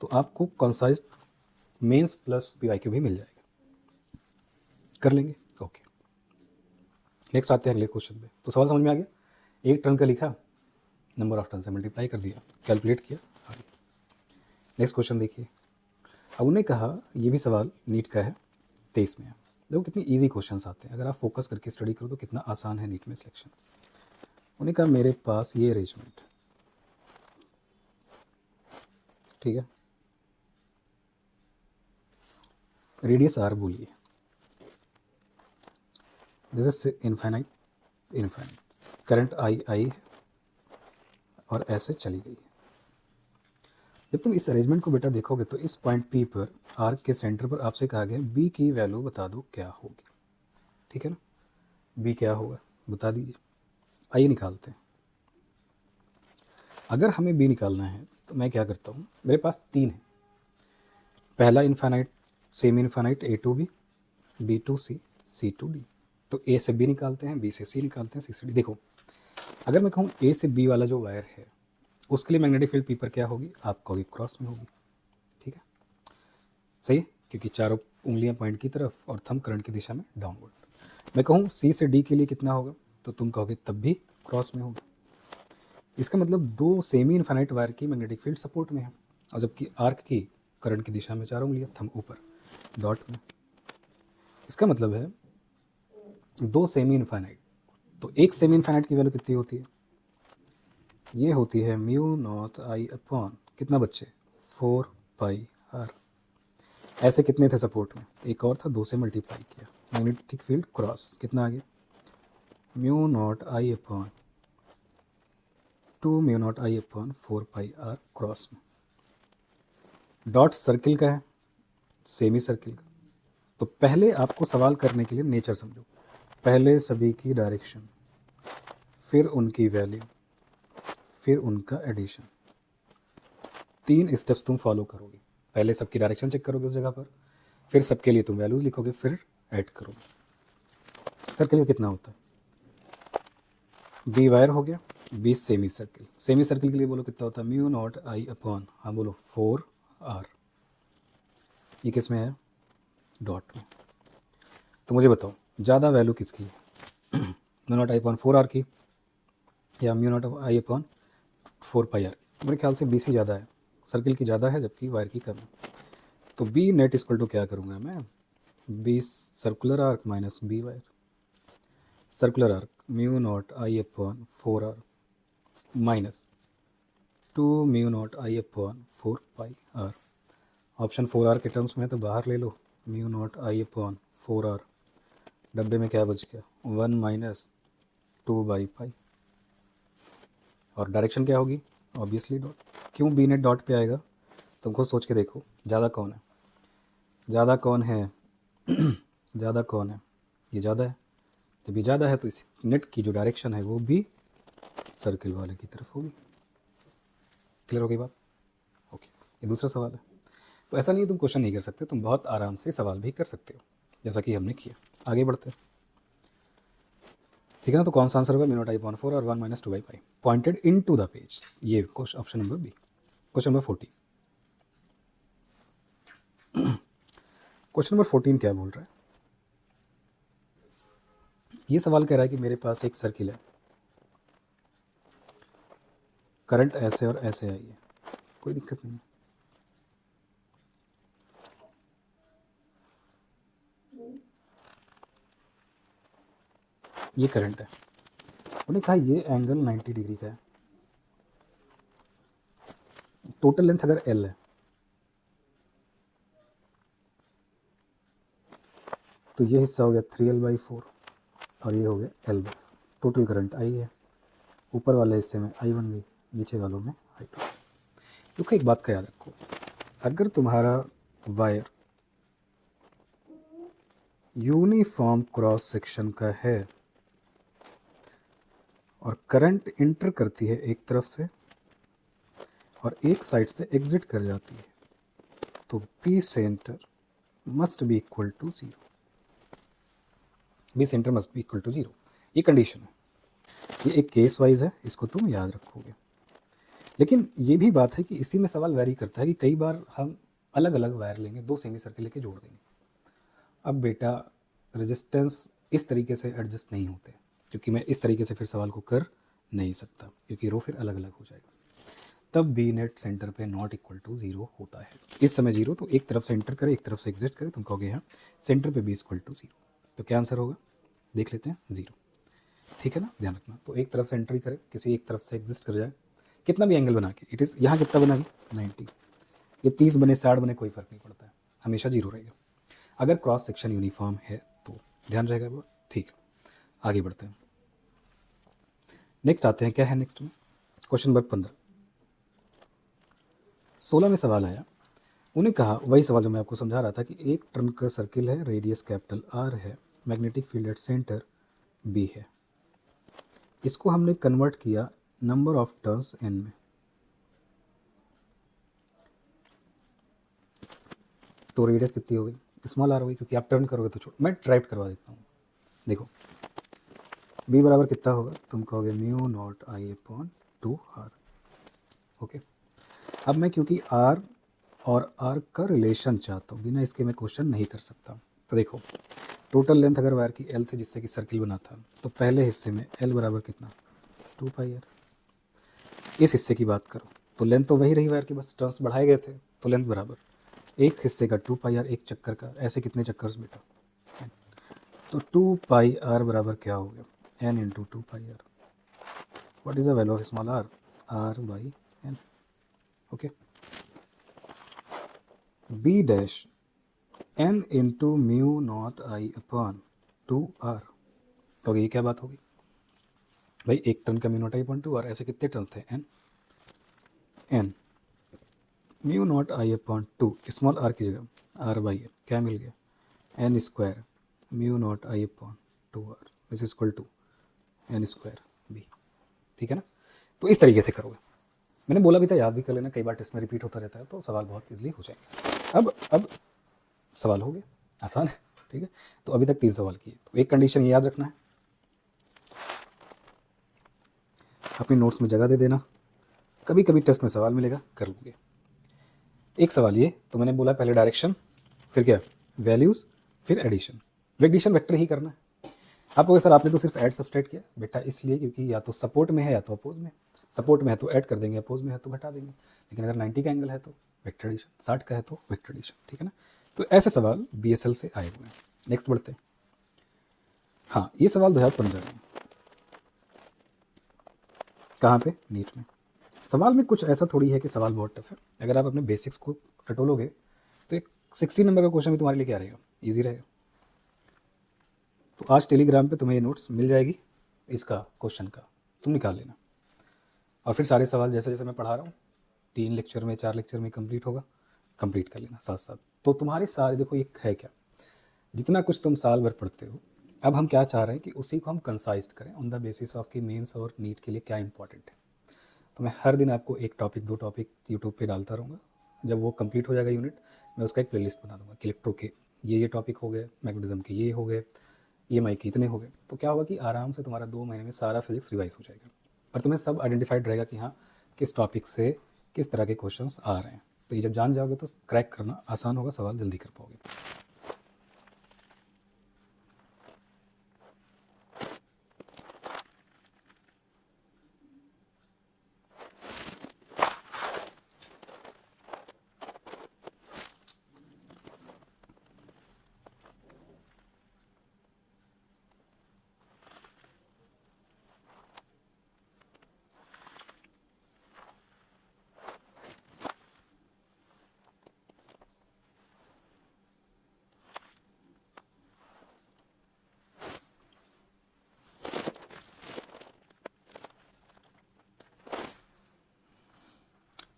तो आपको कंसाइज मेंस प्लस PYQ भी मिल जाएगा, कर लेंगे। ओके, नेक्स्ट आते हैं अगले क्वेश्चन पे। तो सवाल समझ में आ गया, एक टर्न का लिखा, नंबर ऑफ टर्न से मल्टीप्लाई कर दिया, कैलकुलेट किया, आ गया। नेक्स्ट क्वेश्चन देखिए, अब उन्हें कहा, ये भी सवाल नीट का है, 23 में है। देखो कितनी इजी क्वेश्चंस आते हैं, अगर आप फोकस करके स्टडी करो तो कितना आसान है नीट में सिलेक्शन। उन्हें कहा मेरे पास ये अरेंजमेंट, ठीक है, रेडियस R बोलिए, this is infinite, current I है और ऐसे चली गई है। जब तुम इस अरेंजमेंट को बेटा देखोगे तो इस पॉइंट P पर आर्क के सेंटर पर आपसे कहा गया B की वैल्यू बता दो क्या होगी। ठीक है ना, B क्या होगा बता दीजिए, आइए निकालते हैं। अगर हमें B निकालना है तो मैं क्या करता हूँ, मेरे पास 3 है, पहला infinite, semi infinite A to B, B to C, C to D, तो A से B निकालते हैं, B से C निकालते हैं, C से D। देखो अगर मैं कहूँ A से B वाला जो वायर है उसके लिए मैग्नेटिक फील्ड P पर क्या होगी, आप कहोगे क्रॉस में होगी। ठीक है, सही है, क्योंकि चारों उंगलियां पॉइंट की तरफ और थंब करंट की दिशा में डाउनवर्ड। मैं कहूँ C से D के लिए कितना होगा, तो तुम कहोगे तब भी क्रॉस में होगा। इसका मतलब 2 सेमी इनफाइनाइट वायर की मैग्नेटिक फील्ड सपोर्ट में है, और जबकि आर्क की करंट की दिशा में चारों उंगलियां थंब ऊपर डॉट में। इसका मतलब है 2 सेमी इनफाइनाइट, तो एक सेमी इनफाइनाइट की वैल्यू कितनी होती है, ये होती है म्यू नॉट I अपॉन कितना बच्चे 4 पाई R। ऐसे कितने थे सपोर्ट में, एक और था, 2 से मल्टीप्लाई किया, मैग्नेटिक फील्ड क्रॉस कितना आ गया, mu naught I upon 2 mu not I upon 4 pi R cross में। डॉट सर्किल का है, सेमी सर्किल का। तो पहले आपको सवाल करने के लिए नेचर समझो, पहले सभी की डायरेक्शन, फिर उनकी वैल्यू, फिर उनका एडिशन, 3 स्टेप्स तुम फॉलो करोगे। पहले सबकी डायरेक्शन चेक करोगे उस जगह पर, फिर सबके लिए तुम वैल्यूज लिखोगे, फिर ऐड करोगे। सर्किल का कितना होता है, B वायर हो गया, B semi circle, semi circle के लिए बोलो कितना होता है, म्यू नॉट I अपॉन, हाँ बोलो 4R, ये किस में है, डॉट में। तो मुझे बताओ ज़्यादा वैल्यू किसकी है, mu not I upon 4R की या mu naught I upon 4 pi R की। मेरे ख्याल से BC ज़्यादा है, सर्किल की ज़्यादा है जबकि वायर की कम है। तो B नेट इक्वल टू क्या करूँगा मैं, B circular arc minus B wire, circular arc mu not I upon 4R minus 2 mu not I upon 4 pi R। Option 4R के टर्म्स में तो बाहर ले लो, mu not I upon 4R, डब्बे में क्या बच गया 1 माइनस 2 बाई पाई, और डायरेक्शन क्या होगी, ऑब्वियसली डॉट। क्यों B नेट डॉट पे आएगा, तुमको सोच के देखो, ज़्यादा कौन है, ज़्यादा कौन है ज़्यादा कौन है, ये ज़्यादा है, जब ये ज़्यादा है तो इस नेट की जो डायरेक्शन है वो भी सर्किल वाले की तरफ होगी। क्लियर हो गई बात, ओके। ये दूसरा सवाल है, तो ऐसा नहीं है तुम क्वेश्चन नहीं कर सकते, तुम बहुत आराम से सवाल भी कर सकते हो जैसा कि हमने किया। आगे बढ़ते हैं, ठीक है ना, तो कौन सा आंसर होगा, म्यू नॉट I अपॉन 4 और 1 minus 2 by pi pointed into the page, ये question option number B। Question number 14, question number 14 क्या बोल रहा है, ये सवाल कह रहा है कि मेरे पास एक सर्किल है, करंट ऐसे और ऐसे आई है, कोई दिक्कत नहीं है। ये करंट है, उन्होंने कहा ये एंगल 90 डिग्री का है। टोटल लेंथ अगर एल है तो ये हिस्सा हो गया 3L/4 और ये हो गया L/4। टोटल करंट आई है, ऊपर वाले हिस्से में I1 गई, नीचे वालों में I2। क्योंकि एक बात का याद रखो, अगर तुम्हारा वायर यूनिफॉर्म क्रॉस सेक्शन का है और करंट इंटर करती है एक तरफ से और एक साइड से एग्जिट कर जाती है, तो B centre must be equal to 0। B centre must be equal to 0, ये कंडीशन है। ये एक केस वाइज है, इसको तुम याद रखोगे। लेकिन ये भी बात है कि इसी में सवाल वैरी करता है कि कई बार हम अलग अलग वायर लेंगे, 2 सेमी सर्किल लेके जोड़ देंगे। अब बेटा रेजिस्टेंस इस तरीके से एडजस्ट नहीं होते, क्योंकि मैं इस तरीके से फिर सवाल को कर नहीं सकता, क्योंकि रो फिर अलग अलग हो जाएगा। तब बी नेट सेंटर पे नॉट इक्वल टू 0 होता है। इस समय 0, तो एक तरफ से एंटर करे एक तरफ से एग्जिट करे, तुम कहोगे यहाँ सेंटर पे बी इक्वल टू 0। तो क्या आंसर होगा, देख लेते हैं, 0। ठीक है ना, ध्यान रखना। तो एक तरफ से एंट्री करे, किसी एक तरफ से एग्जिस्ट कर जाए, कितना भी एंगल बना के, इट इज़ यहाँ कितना बना 90, ये 30 बने 60 बने कोई फ़र्क नहीं पड़ता है, हमेशा 0 रहेगा अगर क्रॉस सेक्शन यूनिफॉर्म है तो। ध्यान रहेगा वो, ठीक। आगे बढ़ते हैं, नेक्स्ट आते हैं, क्या है नेक्स्ट में, क्वेश्चन नंबर 15। 16 में सवाल आया, उन्हें कहा, वही सवाल जो मैं आपको समझा रहा था कि एक टर्न का सर्किल है, रेडियस कैपिटल R है, magnetic field at centre B है। इसको हमने कन्वर्ट किया नंबर ऑफ टर्न्स n में। तो रेडियस कितनी हो गई, स्मॉल r हो गई, क्योंकि आप टर्न करोगे तो छोड़, मैं ट्राइप करवा देता हूँ। देखो b बराबर कितना होगा, तुम कहोगे mu naught I upon 2r। Okay, अब मैं क्योंकि r और r का रिलेशन चाहता हूँ, बिना इसके मैं क्वेश्चन नहीं कर सकता। तो देखो टोटल लेंथ अगर वायर की l थे, जिससे कि सर्किल बना था, तो पहले हिस्से में l बराबर कितना, 2πr। इस हिस्से की बात करो तो लेंथ तो वही रही वायर की, बस टर्न्स बढ़ाए गए थे, तो लेंथ बराबर एक हिस्से का 2πr, एक चक्कर का, ऐसे कितने चक्कर्स बेटा, तो 2πr बराबर क्या हो गया, n into 2πr। What is the value of small r, r/n। Okay, b dash n into mu naught I upon 2r। तो ये क्या बात होगी भाई, एक टर्न का mu naught I upon 2r, ऐसे कितने टर्न्स थे, n mu not I upon 2, small r की जगह r/n, क्या मिल गया, n square mu not I upon 2r, this is equal to n square b। ठीक है ना, तो इस तरीके से करोगे। मैंने बोला भी था, याद भी कर लेना, कई बार टेस्ट में रिपीट होता रहता है, तो सवाल बहुत ईजिली हो जाएंगे। अब सवाल हो गए, आसान है। ठीक है, तो अभी तक 3 सवाल किए, तो एक कंडीशन ये याद रखना है, अपने नोट्स में जगह दे देना, कभी कभी टेस्ट में सवाल मिलेगा, कर लोगे। एक सवाल ये, तो मैंने बोला पहले डायरेक्शन, फिर क्या, वैल्यूज़, फिर एडिशन। एडिशन वेक्टर ही करना है। आप कहोगे सर आपने तो सिर्फ ऐड सब्सट्रैक्ट किया, बेटा इसलिए क्योंकि या तो सपोर्ट में है या तो अपोज में। सपोर्ट में है तो ऐड कर देंगे, अपोज में है तो घटा देंगे। लेकिन अगर 90 का एंगल है तो वेक्टर एडिशन, 60 का है तो वेक्टर एडिशन। ठीक है ना, तो ऐसे सवाल BSL से आए हुए हैं। नेक्स्ट बढ़ते हैं। हाँ, ये सवाल 2015 में, कहाँ पे, नीट में। सवाल में कुछ ऐसा थोड़ी है कि सवाल बहुत टफ है, अगर आप अपने बेसिक्स को टटोलोगे तो एक 60 नंबर का क्वेश्चन भी तुम्हारे लिए क्या रहेगा, ईजी रहेगा। तो आज टेलीग्राम पे तुम्हें ये नोट्स मिल जाएगी, इसका क्वेश्चन का तुम निकाल लेना, और फिर सारे सवाल जैसे जैसे मैं पढ़ा रहा हूँ 3 लेक्चर में 4 लेक्चर में कंप्लीट होगा, कंप्लीट कर लेना साथ साथ। तो तुम्हारे सारे, देखो ये है क्या, जितना कुछ तुम साल भर पढ़ते हो, अब हम क्या चाह रहे हैं कि उसी को हम कंसाइज करें ऑन द बेसिस ऑफ कि मेंस और नीट के लिए क्या इंपॉर्टेंट है। तो मैं हर दिन आपको एक टॉपिक 2 टॉपिक यूट्यूब पे डालता रहूँगा। जब वो कंप्लीट हो जाएगा यूनिट, मैं उसका एक प्लेलिस्ट बना दूंगा कि इलेक्ट्रो के ये टॉपिक हो गए, मैग्नेटिज्म के ये हो गए, EMI के इतने हो गए। तो क्या होगा कि आराम से तुम्हारा 2 महीने में सारा फिजिक्स रिवाइज हो जाएगा, और तुम्हें सब आइडेंटिफाइड रहेगा कि हाँ किस टॉपिक से किस तरह के क्वेश्चंस आ रहे हैं। तो ये जब जान जाओगे तो क्रैक करना आसान होगा, सवाल जल्दी कर पाओगे।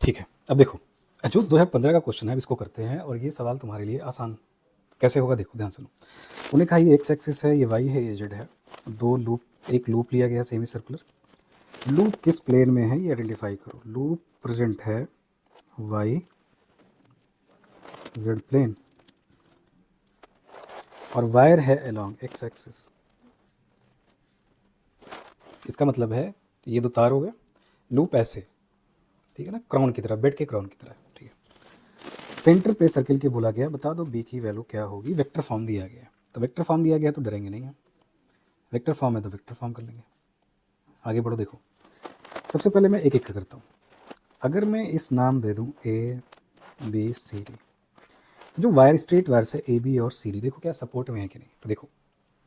ठीक है, अब देखो जो 2015 का क्वेश्चन है, अब इसको करते हैं और ये सवाल तुम्हारे लिए आसान कैसे होगा, देखो ध्यान सुनो। उन्हें कहा ये एक्स एक्सिस है, ये वाई है, ये जेड है, दो लूप, एक लूप लिया गया सेमी सर्कुलर। लूप किस प्लेन में है ये आइडेंटिफाई करो। लूप प्रेजेंट है वाई जेड प्लेन और वायर है अलोंग एक्स एक्सिस। इसका मतलब है ये दो तार हो गए, लूप ऐसे, ठीक है ना, क्राउन की तरह, बेड के क्राउन की तरह, ठीक है। सेंटर पे सर्किल के बोला गया बता दो बी की वैल्यू क्या होगी। वेक्टर फॉर्म दिया गया है, तो वेक्टर फॉर्म दिया गया तो डरेंगे नहीं हम, वेक्टर फॉर्म है तो वेक्टर फॉर्म कर लेंगे। आगे बढ़ो, देखो सबसे पहले मैं एक एक करता हूँ। अगर मैं इस नाम दे दूँ ए बी सी डी, तो जो वायर स्ट्रेट वायर से ए बी और सी डी, देखो क्या सपोर्ट में है कि नहीं। तो देखो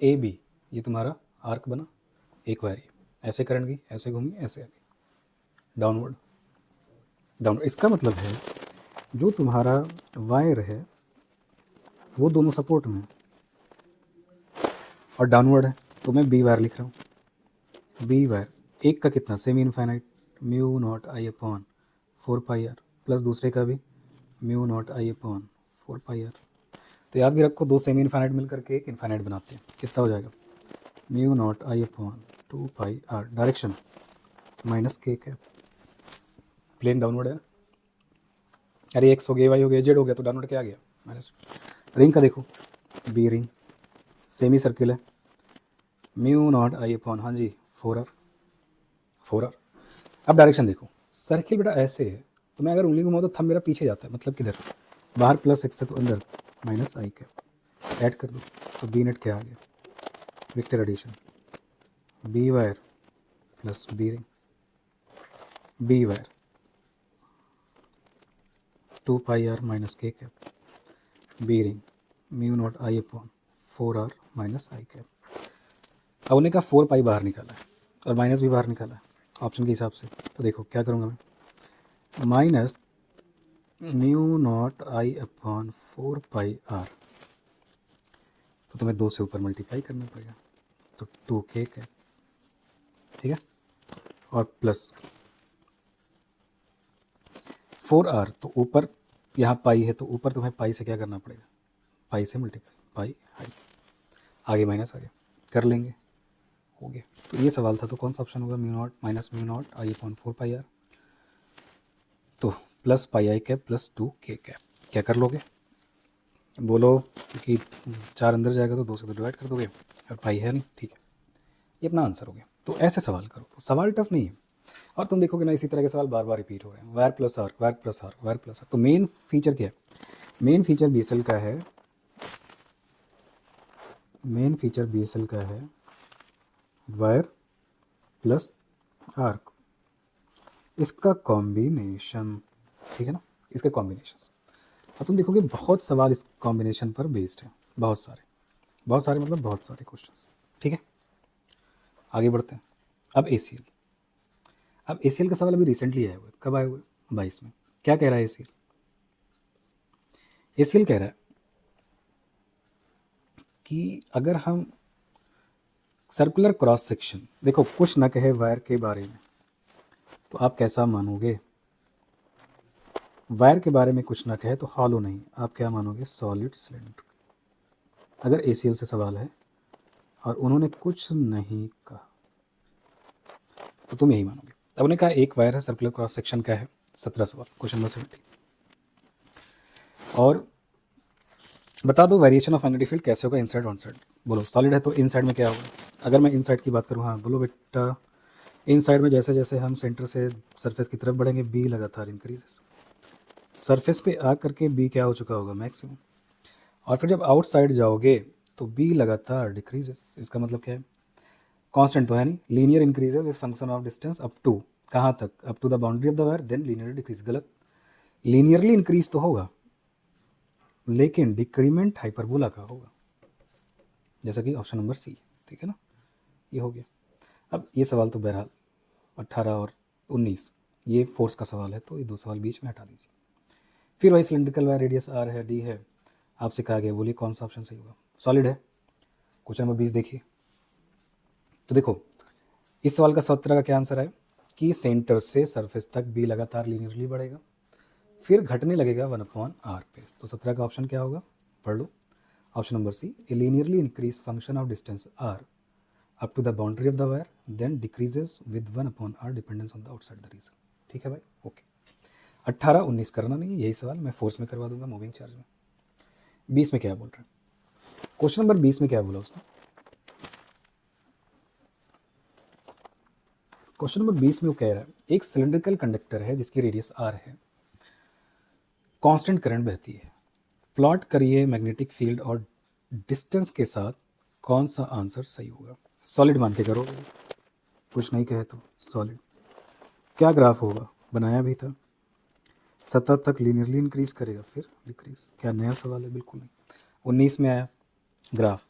ए बी ये तुम्हारा आर्क बना, एक वायर ऐसे करंट गई, ऐसे घूमी, ऐसे आ गई, डाउनवर्ड डाउनवर्ड। इसका मतलब है जो तुम्हारा वायर है वो दोनों सपोर्ट में है और डाउनवर्ड है, तो मैं बी वायर लिख रहा हूँ। बी वायर एक का कितना, semi infinite mu naught I upon 4πr plus दूसरे का भी mu naught I upon 4πr। तो याद भी रखो, दो सेमी इनफाइनाइट मिलकर के एक इनफाइनाइट बनाते हैं, कितना हो जाएगा mu naught I upon 2πr। Direction minus k cap, plane downward है। अरे एक्स हो गया, वाई हो गया, जेड हो गया, तो डाउनवर्ड क्या आ गया माइनस। रिंग का देखो, बी रिंग सेमी सर्किल है, म्यू नॉट आई अपॉन, हाँ जी 4r। अब डायरेक्शन देखो, सर्किल बेटा ऐसे है, तो मैं अगर उंगली घुमाऊँ तो थंब मेरा पीछे जाता है, मतलब किधर, बाहर प्लस एक्स है तो अंदर माइनस आई कैप। ऐड कर दो तो बी नेट क्या आ गया, vector addition, B wire plus B ring, B wire 2πr minus k cap, B ring mu naught I upon 4r minus I cap. अब उन्हें कहा 4π बाहर निकाला है और माइनस भी बाहर निकाला है ऑप्शन के हिसाब से, तो देखो क्या करूँगा मैं, minus mu naught I upon 4πr, तो तुम्हें 2 से ऊपर मल्टीप्लाई करना पड़ेगा, तो 2k कैप, ठीक है, और प्लस 4r, तो ऊपर यहाँ पाई है तो ऊपर तुम्हें पाई से क्या करना पड़ेगा, पाई से मल्टीप्लाई, पाई आई, आगे माइनस आ गया, कर लेंगे, हो गया। तो ये सवाल था, तो कौन सा ऑप्शन होगा, mu naught minus mu naught I upon 4πr, तो plus pi I cap plus 2k cap. क्या कर लोगे बोलो, क्योंकि 4 अंदर जाएगा तो 2 से तो डिवाइड कर दोगे और पाई है नहीं, ठीक है, ये अपना आंसर हो गया। तो ऐसे सवाल करो, तो सवाल टफ नहीं है। और तुम देखोगे ना इसी तरह के सवाल बार बार रिपीट हो रहे हैं, wire plus arc, wire plus arc, wire plus arc. तो मेन फीचर क्या है, मेन फीचर बीएसएल का है, मेन फीचर बीएसएल का है वायर प्लस आर्क, इसका कॉम्बिनेशन, ठीक है ना, इसके कॉम्बिनेशन। और तुम देखोगे बहुत सवाल इस कॉम्बिनेशन पर बेस्ड है, बहुत सारे मतलब बहुत सारे क्वेश्चंस, ठीक है। आगे बढ़ते हैं। अब एसीएल, अब एसीएल का सवाल अभी रिसेंटली आया हुआ है, कब आया हुआ है 22 में। क्या कह रहा है एसीएल, एसीएल कह रहा है कि अगर हम सर्कुलर क्रॉस सेक्शन, देखो कुछ ना कहे वायर के बारे में तो आप कैसा मानोगे, वायर के बारे में कुछ ना कहे तो हॉलो नहीं, आप क्या मानोगे, सॉलिड सिलेंडर। अगर एसीएल से सवाल है और उन्होंने कुछ नहीं कहा तो तुम यही मानोगे। तब उन्होंने कहा एक वायर है, सर्कुलर क्रॉस सेक्शन का है, 17 सवाल, क्वेश्चन नंबर 70। और बता दो वेरिएशन ऑफ मैग्नेटिक फील्ड कैसे होगा इनसाइड आउटसाइड। बोलो सॉलिड है तो इनसाइड में क्या होगा, अगर मैं इनसाइड की बात करूँ, हाँ बोलो बेटा, इनसाइड में जैसे जैसे हम सेंटर से सरफेस की तरफ बढ़ेंगे बी लगातार इंक्रीजेस, सरफेस पे आ करके बी क्या हो चुका होगा, मैक्सिमम। और फिर जब आउटसाइड जाओगे तो बी लगातार डिक्रीजेस। इसका मतलब क्या है, कांस्टेंट तो है नहीं, linear increases is function of distance up to, कहाँ तक, up to the boundary of the wire, then linear decrease. गलत, लीनियरली इंक्रीज तो होगा लेकिन डिक्रीमेंट हाइपरबोला का होगा, जैसा कि ऑप्शन नंबर सी, ठीक है ना, ये हो गया। अब ये सवाल तो बहरहाल 18 और 19 ये फोर्स का सवाल है, तो ये 2 सवाल बीच में हटा दीजिए। फिर वही सिलिंड्रिकल वायर, रेडियस आर है, डी है, आपसे कहा गया बोलिए कौन सा ऑप्शन सही होगा, सॉलिड है। क्वेश्चन नंबर 20 देखिए, तो देखो इस सवाल का 17 का क्या आंसर है कि सेंटर से सरफेस तक बी लगातार लीनियरली बढ़ेगा, फिर घटने लगेगा 1/r पे। तो 17 का ऑप्शन क्या होगा, पढ़ लो। Option number C, a linearly increase function of distance r up to the boundary of the wire then decreases with 1/r dependence on the outside the region. ठीक है भाई, ओके। 18 19 करना नहीं, यही सवाल मैं फोर्स में करवा दूंगा, मूविंग चार्ज में। 20 में क्या बोल रहे हैं, क्वेश्चन नंबर 20 में क्या बोला उसने, क्वेश्चन नंबर 20 में वो कह रहा है एक सिलिंड्रिकल कंडक्टर है जिसकी रेडियस r है, कांस्टेंट करंट बहती है, प्लॉट करिए मैग्नेटिक फील्ड और डिस्टेंस के साथ कौन सा आंसर सही होगा। सॉलिड मान के करो, कुछ नहीं कहे तो सॉलिड। क्या ग्राफ होगा, बनाया भी था। 17 तक लीनियरली इंक्रीज करेगा फिर डिक्रीज, क्या नया सवाल है, बिल्कुल नहीं। 19 में आया ग्राफ,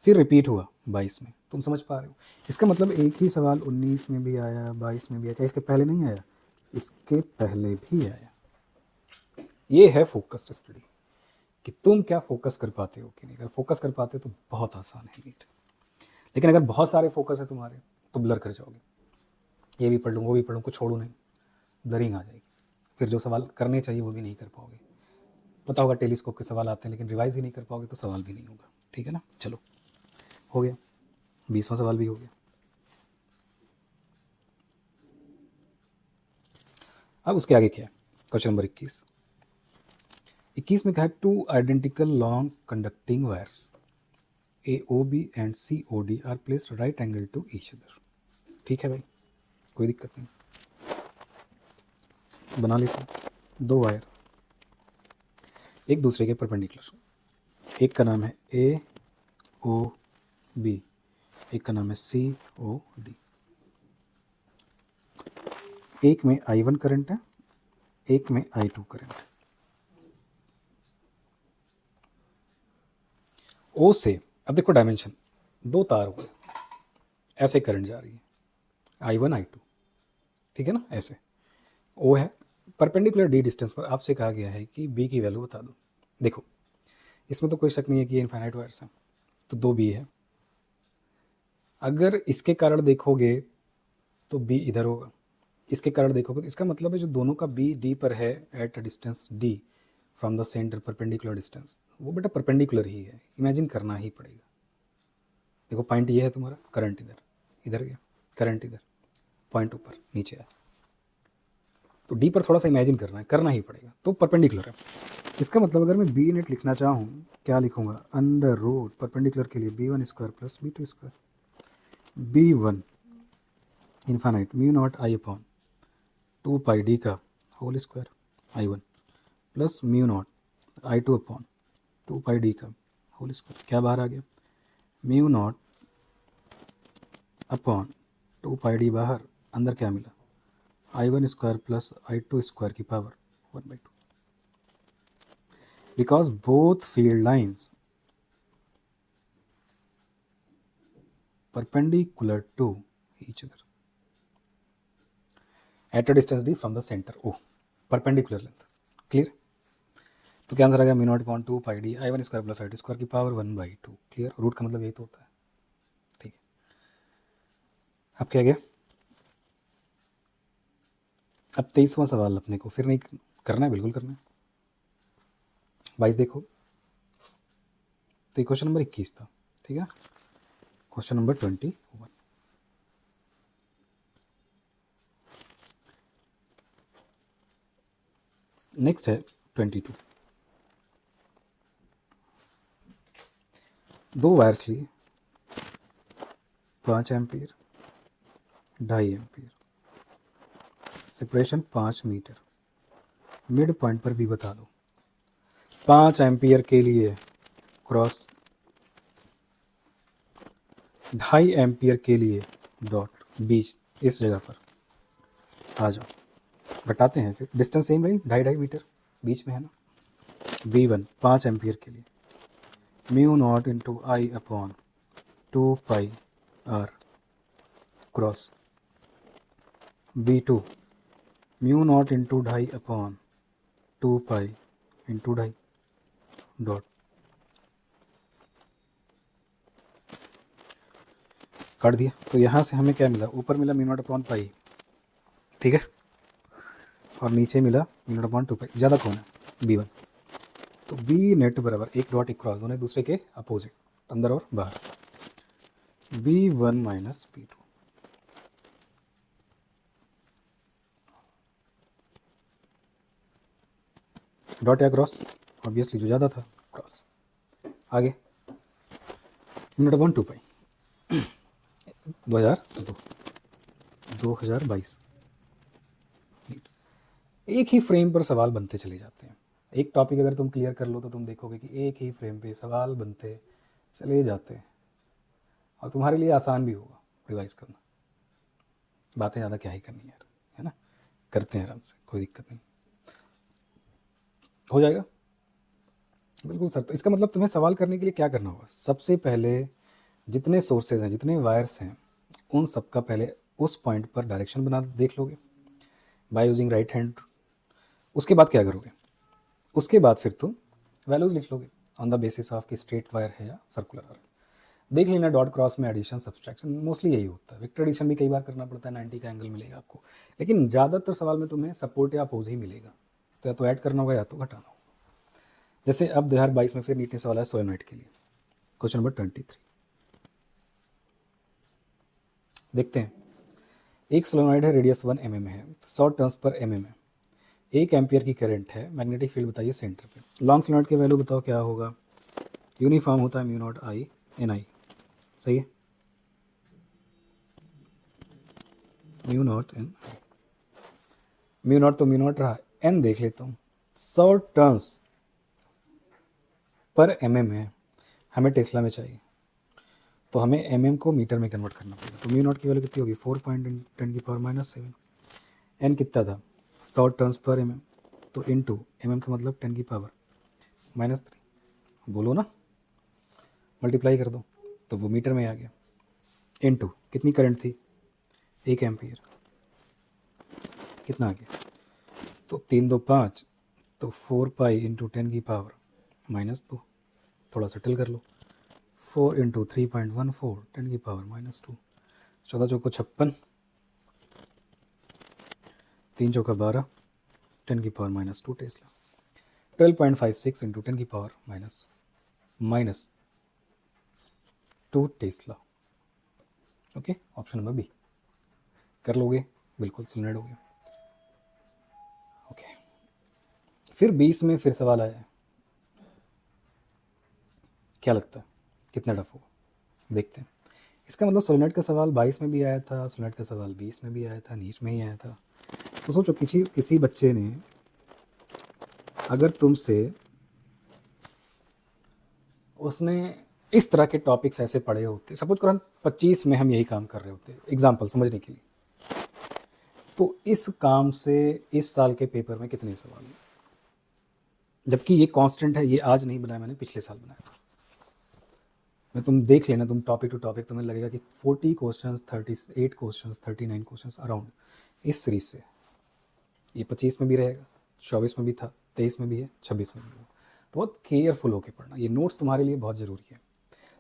फिर रिपीट हुआ 22 में, तुम समझ पा रहे हो। इसका मतलब एक ही सवाल 19 में भी आया, 22 में भी आया, क्या इसके पहले नहीं आया, इसके पहले भी आया। ये है फोकस्ड स्टडी, कि तुम क्या फोकस कर पाते हो कि नहीं। अगर फोकस कर पाते हो तो बहुत आसान है नीट, लेकिन अगर बहुत सारे फोकस है तुम्हारे तो ब्लर कर जाओगे, ये भी पढ़ लूँ वो भी पढ़ लूँ, कुछ छोड़ू नहीं, ब्लरिंग आ जाएगी, फिर जो सवाल करने चाहिए वो भी नहीं कर पाओगे। पता होगा टेलीस्कोप के सवाल आते हैं, लेकिन रिवाइज ही नहीं कर पाओगे तो सवाल भी नहीं होगा। ठीक है ना, चलो हो गया, 20वां सवाल भी हो गया। अब उसके आगे क्या है, क्वेश्चन नंबर 21 में कहा है two identical long conducting wires AOB and COD are placed right angle to each other. ठीक है भाई, कोई दिक्कत नहीं, बना लेते हैं। दो वायर एक दूसरे के परपेंडिकुलर, एक का नाम है AOB, एक का नाम है COD। एक में I1 करंट है, एक में I2 करंट है। O से, अब देखो डायमेंशन, दो तार हो, ऐसे करंट जा रही है I1 I2, ठीक है ना, ऐसे। O है परपेंडिकुलर D डिस्टेंस पर, आपसे कहा गया है कि B की वैल्यू बता दो। देखो इसमें तो कोई शक नहीं है कि ये इनफाइनाइट वायर्स हैं, तो 2B है। अगर इसके कारण देखोगे तो B इधर होगा, इसके कारण देखोगे तो इसका मतलब है जो दोनों का B D पर है at a distance D from the centre perpendicular distance, वो बेटा परपेंडिकुलर ही है, इमेजिन करना ही पड़ेगा। देखो पॉइंट ये है तुम्हारा, करंट इधर, इधर गया करंट इधर, पॉइंट ऊपर नीचे है, तो डी पर थोड़ा सा इमेजिन करना ही पड़ेगा, तो परपेंडिकुलर है। इसका मतलब अगर मैं बी नेट लिखना चाहूँ क्या लिखूंगा, अंडर रूट परपेंडिकुलर के लिए B1 square plus B2 square, B1 infinite mu not I upon 2πD का whole square I1 plus mu not I2 upon 2πD का होल स्क्वायर, क्या बाहर आ गया, म्यू नॉट अपॉन 2πD बाहर, अंदर क्या मिला, I1 square plus I2 square की power 1/2, because both field lines perpendicular to each other at a distance D from the center O, perpendicular length, clear. तो क्या आंसर आ गया, mu naught upon 2πD I1 square plus I2 square की power 1/2, clear. Root का मतलब यही तो होता है, ठीक है। अब क्या गया, अब 23वां सवाल अपने को फिर नहीं करना है, बिल्कुल करना है। 22 देखो, तो क्वेश्चन नंबर 21 था, ठीक है। क्वेश्चन नंबर 21, नेक्स्ट है 22। दो वायर्स लिए, 5 ampere 2.5 ampere, separation 5 metre, mid point पर भी बता दो। 5 एम्पियर के लिए क्रॉस, 2.5 एम्पियर के लिए डॉट, बीच इस जगह पर आ जाओ, घटाते हैं, फिर डिस्टेंस सेम रही, 2.5 मीटर बीच में है ना। B1 5 एम्पियर के लिए mu naught into I upon 2πr cross, B2 mu naught into 2.5 upon 2π into 2.5 dot, काट दिया। तो यहाँ से हमें क्या मिला, ऊपर मिला म्यू नॉट अपॉन पाई, ठीक है। और नीचे मिला μ0/2 पाई, ज़्यादा कौन है? B1। तो बी नेट बराबर एक डॉट एक क्रॉस, दोनों एक दूसरे के अपोजिट, अंदर और बाहर, B1 माइनस B2। डॉट या क्रॉस, ऑब्वियसली जो ज़्यादा था क्रॉस। आगे μ0/2 पाई 2022। एक ही फ्रेम पर सवाल बनते चले जाते हैं। एक टॉपिक अगर तुम क्लियर कर लो तो तुम देखोगे कि एक ही फ्रेम पे सवाल बनते चले जाते हैं, और तुम्हारे लिए आसान भी होगा रिवाइज करना। बातें ज़्यादा क्या ही करनी यार, है ना, करते हैं आराम से, कोई दिक्कत नहीं, हो जाएगा बिल्कुल सर। तो इसका मतलब तुम्हें सवाल करने के लिए क्या करना होगा? सबसे पहले जितने सोर्सेज हैं, जितने वायर्स हैं, उन सब का पहले उस पॉइंट पर डायरेक्शन बना देख लोगे बाय यूजिंग राइट हैंड। उसके बाद क्या करोगे? उसके बाद फिर तुम वैल्यूज लिख लोगे ऑन द बेसिस ऑफ कि स्ट्रेट वायर है या सर्कुलर वायर। देख लेना डॉट क्रॉस में एडिशन सब्सट्रैक्शन मोस्टली यही होता है। वेक्टर एडिशन भी कई बार करना पड़ता है, 90 का एंगल मिलेगा आपको, लेकिन ज़्यादातर सवाल में तुम्हें सपोर्ट या अपोज ही मिलेगा। तो या तो ऐड करना होगा या तो घटाना होगा। जैसे अब 2022 में फिर नीट ने सवाल है सोलेनोइड के लिए, क्वेश्चन नंबर 23। देखते हैं। एक सोलेनोइड है, रेडियस 1 mm है, 100 टर्न्स पर mm है, 1 एम्पियर की करंट है, मैग्नेटिक फील्ड बताइए सेंटर पे। लॉन्ग सोलेनोइड की वैल्यू बताओ क्या होगा? यूनिफॉर्म होता है μ0I/Ni, सही है, μ0 तो μ0 रहा, n देख लेता हूँ, 100 टर्न्स पर mm है, हमें टेस्ला में चाहिए, तो हमें mm को मीटर में कन्वर्ट करना पड़ेगा। तो μ0 की वैल्यू कितनी होगी? 4.10⁻⁷। n कितना था? 100 टर्न्स पर mm, तो इंटू mm का मतलब 10⁻⁻3। बोलो ना, मल्टीप्लाई कर दो तो वो मीटर में आ गया। इंटू कितनी करंट थी? 1 एम्पियर, कितना आ गया? तो 3 2 5, तो 4 पाई इंटू 10⁻⁻2। थोड़ा सेटल कर लो, 4 इंटू 3.14 10⁻⁻2, 14 चौको 56, 3 चौका 12 10⁻⁻2 tesla, 12.56 into 10⁻⁻2 tesla. Okay, option number B कर लोगे, बिल्कुल सोलेनोइड हो गया। ओके, फिर 20 में फिर सवाल आया है, क्या लगता है कितना टफ होगा? देखते हैं। इसका मतलब सोलेनोइड का सवाल 22 में भी आया था, सोलेनोइड का सवाल 20 में भी आया था, नीट में ही आया था। तो सोचो किसी बच्चे ने अगर तुमसे, उसने इस तरह के टॉपिक्स ऐसे पढ़े होते, सपोज करो 25 में हम यही काम कर रहे होते, एग्जाम्पल समझने के लिए, तो इस काम से इस साल के पेपर में कितने सवाल हैं? जबकि ये कांस्टेंट है, ये आज नहीं बनाया मैंने, पिछले साल बनाया था। मैं तुम देख लेना, तुम टॉपिक टू टॉपिक तुम्हें लगेगा कि 40 क्वेश्चंस, 38 क्वेश्चंस, 39 क्वेश्चंस अराउंड इस सीरीज से। ये 25 में भी रहेगा, 24 में भी था, 23 में भी है, 26 में भी है। तो बहुत केयरफुल होकर पढ़ना। ये नोट्स तुम्हारे लिए बहुत ज़रूरी है।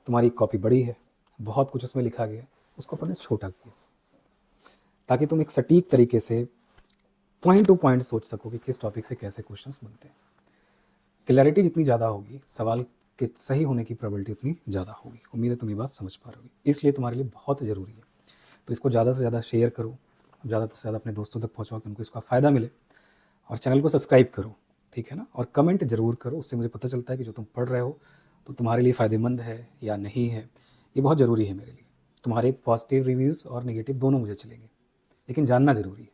तुम्हारी कॉपी बड़ी है, बहुत कुछ उसमें लिखा गया है, उसको अपने छोटा किया, ताकि तुम एक सटीक तरीके से पॉइंट टू पॉइंट सोच सको कि किस टॉपिक से कैसे क्वेश्चंस बनते हैं। क्लैरिटी जितनी ज़्यादा होगी, सवाल के सही होने की प्रोबेबिलिटी उतनी ज़्यादा होगी। उम्मीद है तुम ये बात समझ पा रहे होगी, इसलिए तुम्हारे लिए बहुत ज़रूरी है। तो इसको ज़्यादा से ज़्यादा शेयर करो, ज़्यादा से ज़्यादा अपने दोस्तों तक पहुँचाओ कि उनको इसका फ़ायदा मिले, और चैनल को सब्सक्राइब करो, ठीक है ना, और कमेंट ज़रूर करो। उससे मुझे पता चलता है कि जो तुम पढ़ रहे हो तो तुम्हारे लिए फ़ायदेमंद है या नहीं है। ये बहुत ज़रूरी है मेरे लिए। तुम्हारे पॉजिटिव रिव्यूज़ और नेगेटिव दोनों मुझे चलेंगे, लेकिन जानना ज़रूरी है,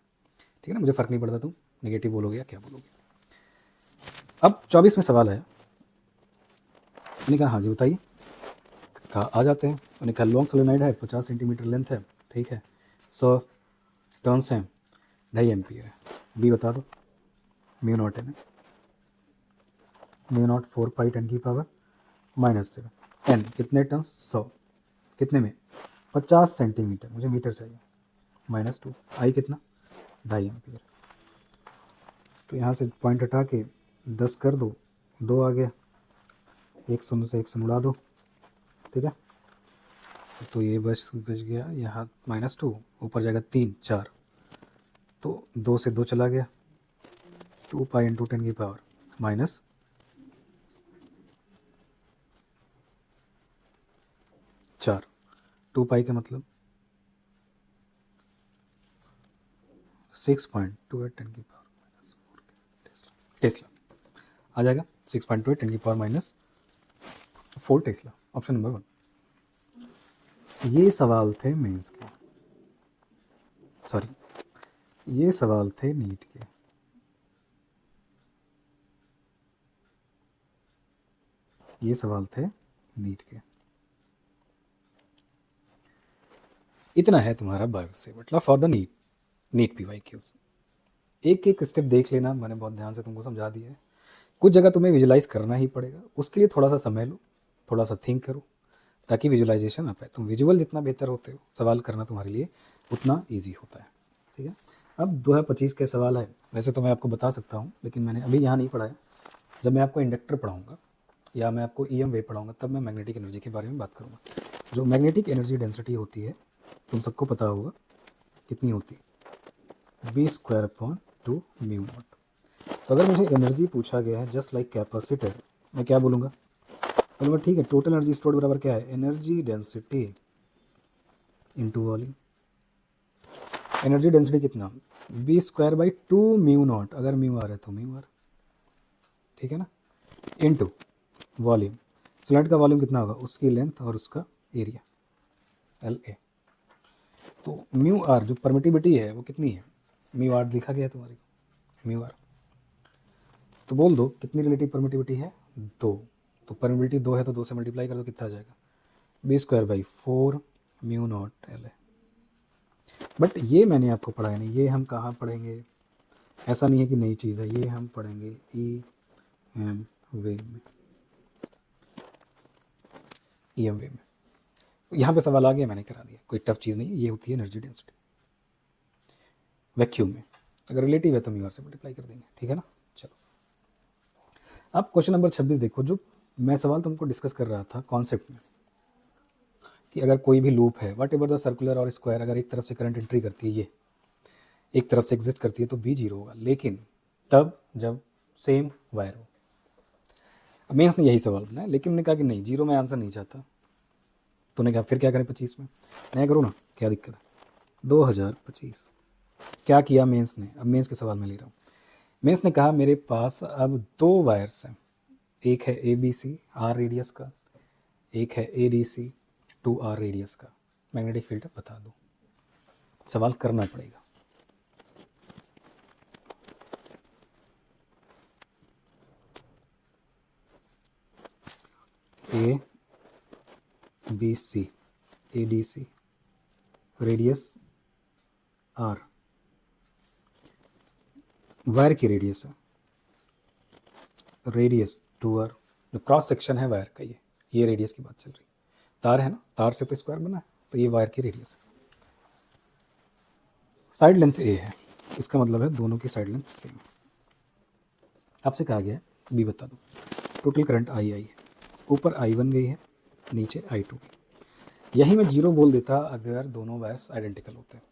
ठीक है ना। मुझे फ़र्क नहीं पड़ता तुम नेगेटिव बोलोगे या क्या बोलोगे। अब 24 में सवाल है। मैंने कहा हाँ जी बताइए, कहा आ जाते हैं। मैंने कहा लॉन्ग सोलेनोइड है, 50 सेंटीमीटर लेंथ है, ठीक है, 100 टर्न्स हैं, 2.5 एम्पियर है। बी बता दो। μ0 है, μ0 4 पाई 10⁻⁻7। एन कितने टर्न्स? 100, कितने में? 50 सेंटीमीटर, मुझे मीटर चाहिए, -2। आई कितना? 2.5 एम्पियर। तो यहाँ से पॉइंट हटा के 10 कर दो, 2 आ गया, 1 शून्य से 1 शून्य उड़ा दो, ठीक है। तो ये बच गया यहाँ -2, ऊपर जाएगा 3 4, तो 2 से 2 चला गया, 2 पाई इंटू 10 की पावर माइनस 4। 2 पाई का मतलब 6.28 10 की पावर माइनस 4 टेस्ला आ जाएगा। 6.28 10 की power minus 4 Tesla, option number 1। ये सवाल थे मेंस के, सॉरी ये सवाल थे नीट के। ये सवाल थे नीट के। इतना है तुम्हारा बायो से, मतलब फॉर द नीट PYQs। एक एक स्टेप देख लेना, मैंने बहुत ध्यान से तुमको समझा दिया है। कुछ जगह तुम्हें विजुलाइज करना ही पड़ेगा, उसके लिए थोड़ा सा समय लो, थोड़ा सा थिंक करो, ताकि विजुलाइजेशन आ पाए। तुम विजुअल जितना बेहतर होते हो, सवाल करना तुम्हारे लिए उतना ईजी होता है। ठीक है, अब 2025 के सवाल है। वैसे तो मैं आपको बता सकता हूँ, लेकिन मैंने अभी यहाँ नहीं पढ़ाया। जब मैं आपको इंडक्टर पढ़ाऊँगा या मैं आपको EM वेव पढ़ाऊँगा, तब मैं मैग्नेटिक एनर्जी के बारे में बात करूँगा। जो मैग्नेटिक एनर्जी डेंसिटी होती है, तुम सबको पता होगा कितनी होती है, V²/2 म्यू नॉट। तो अगर मुझे एनर्जी पूछा गया है जस्ट लाइक कैपेसिटर, मैं क्या बोलूँगा? बोलूँगा ठीक है, टोटल एनर्जी स्टोर्ड बराबर क्या है, energy density into volume. Energy density कितना, V²/2 म्यू नॉट, अगर म्यू आर है तो म्यू आर, ठीक है ना, इंटू वॉल्यूम। सिलेंडर का वॉल्यूम कितना होगा, उसकी लेंथ और उसका एरिया LA। तो म्यू आर जो परमिटिविटी है वो कितनी है, म्यू आर लिखा गया है तुम्हारी, म्यू आर। तो बोल दो कितनी रिलेटिव परमिटिविटी है, 2। तो परमिटिविटी 2 है तो 2 से मल्टीप्लाई कर दो, कितना आ जाएगा, V²/4 mu naught LA। But ये मैंने आपको पढ़ाया नहीं, ये हम कहाँ पढ़ेंगे, ऐसा नहीं है कि नई चीज़ है, ये हम पढ़ेंगे EM वेव में, EM वेव में। यहाँ पे सवाल आ गया, मैंने करा दिया, कोई टफ चीज़ नहीं है। ये होती है एनर्जी डेंसिटी वैक्यूम में। अगर रिलेटिव है तो म्यू आर से मल्टीप्लाई कर देंगे, ठीक है ना। चलो अब क्वेश्चन नंबर 26 देखो। जो मैं सवाल तुमको डिस्कस कर रहा था कॉन्सेप्ट में, कि अगर कोई भी लूप है, वट एवर द सर्कुलर और स्क्वायर, अगर एक तरफ से करंट एंट्री करती है, ये एक तरफ से एग्जिस्ट करती है, तो B 0 होगा, लेकिन तब जब सेम वायर हो। मेंस ने यही सवाल बनाया, लेकिन उन्होंने कहा कि नहीं, 0 में आंसर नहीं चाहता। तो उन्हें कहा फिर क्या करें 25 में, नया करो ना, क्या दिक्कत है। 2025 क्या किया मेंस ने, अब मेंस के सवाल में ले रहा हूँ। मेंस ने कहा मेरे पास अब 2 वायर्स हैं, एक है ABC R रेडियस का, एक है ADC 2R रेडियस का, मैग्नेटिक फील्ड बता दो। सवाल करना पड़ेगा। ABC ADC radius R, wire की रेडियस है, रेडियस 2R, जो क्रॉस सेक्शन है वायर का, ये रेडियस की बात चल रही। तार है ना, तार से तो स्क्वायर बना है, तो ये वायर की रेडियस है। साइड लेंथ A है, इसका मतलब है दोनों की साइड लेंथ सेम। आपसे कहा गया है B बता दो। टोटल करंट I है, ऊपर I1 गई है, नीचे I2 गई। यही मैं 0 बोल देता अगर दोनों वायर्स आइडेंटिकल होते हैं,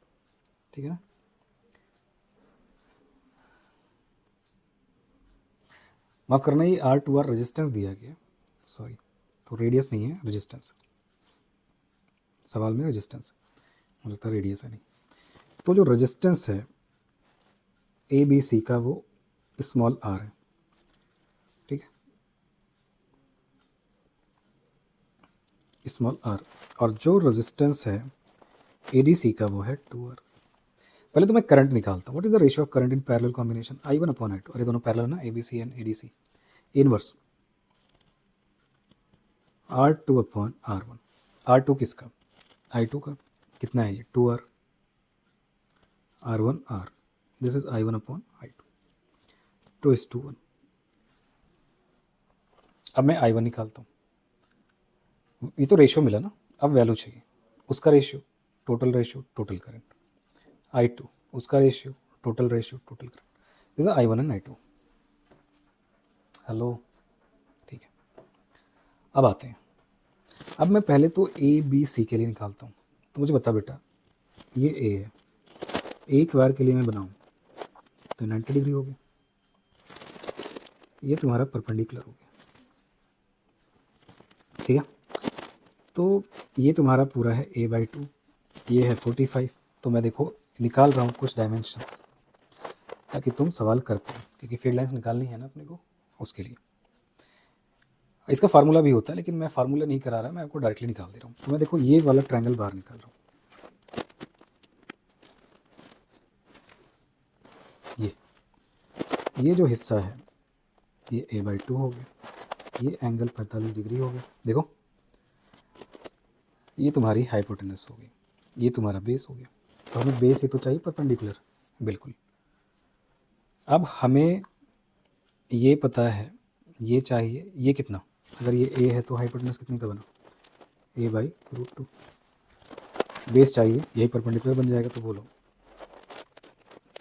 ठीक है ना। माफ करना, ये R2R रेजिस्टेंस दिया गया, सॉरी, तो रेडियस नहीं है, रेजिस्टेंस। सवाल में रेजिस्टेंस है, मुझे लगता है रेडियस है नहीं। तो जो रेजिस्टेंस है ABC का वो स्मॉल r है, ठीक है, स्मॉल r। और जो रेजिस्टेंस है ADC का वो है 2R। पहले तो मैं करंट निकालता हूँ। What is the ratio of current in parallel combination, I1/I2। अरे दोनों पैरेलल ना, ABC and ADC। Inverse R2/R1। R2 किसका, I2 का, कितना है ये 2R, R1R, this is I1/I2, 2:1। अब मैं I1 निकालता हूँ, ये तो रेशियो मिला ना, अब वैल्यू चाहिए, उसका रेशियो, टोटल करंट, I2 उसका ratio, total current, this is I1 and I2। Hello, ठीक है। अब आते हैं, अब मैं पहले तो ABC के लिए निकालता हूँ। तो मुझे बता बेटा, ये A है, एक वायर के लिए मैं बनाऊँ तो 90 डिग्री हो गया, ये तुम्हारा परपेंडिकुलर हो गया, ठीक है। तो ये तुम्हारा पूरा है a/2, ये है 45। तो मैं देखो निकाल रहा हूँ कुछ डायमेंशंस ताकि तुम सवाल कर पाओ, क्योंकि फील्ड लाइन्स निकालनी है ना अपने को, उसके लिए इसका फार्मूला भी होता है, लेकिन मैं फार्मूला नहीं करा रहा, मैं आपको डायरेक्टली निकाल दे रहा हूँ। तो मैं देखो ये वाला ट्रायंगल बाहर निकाल रहा हूँ, ये जो हिस्सा है ये a/2 हो गया, ये एंगल 45 डिग्री हो गया। देखो ये तुम्हारी हाइपोटेनस हो गई, ये तुम्हारा बेस हो गया। तो हमें बेस ही तो चाहिए परपेंडिकुलर, बिल्कुल। अब हमें ये पता है, ये चाहिए, ये कितना, अगर ये a है तो हाइपोटेनस कितने का बना, a/√2। बेस चाहिए, यही परपेंडिकुलर बन जाएगा। तो बोलो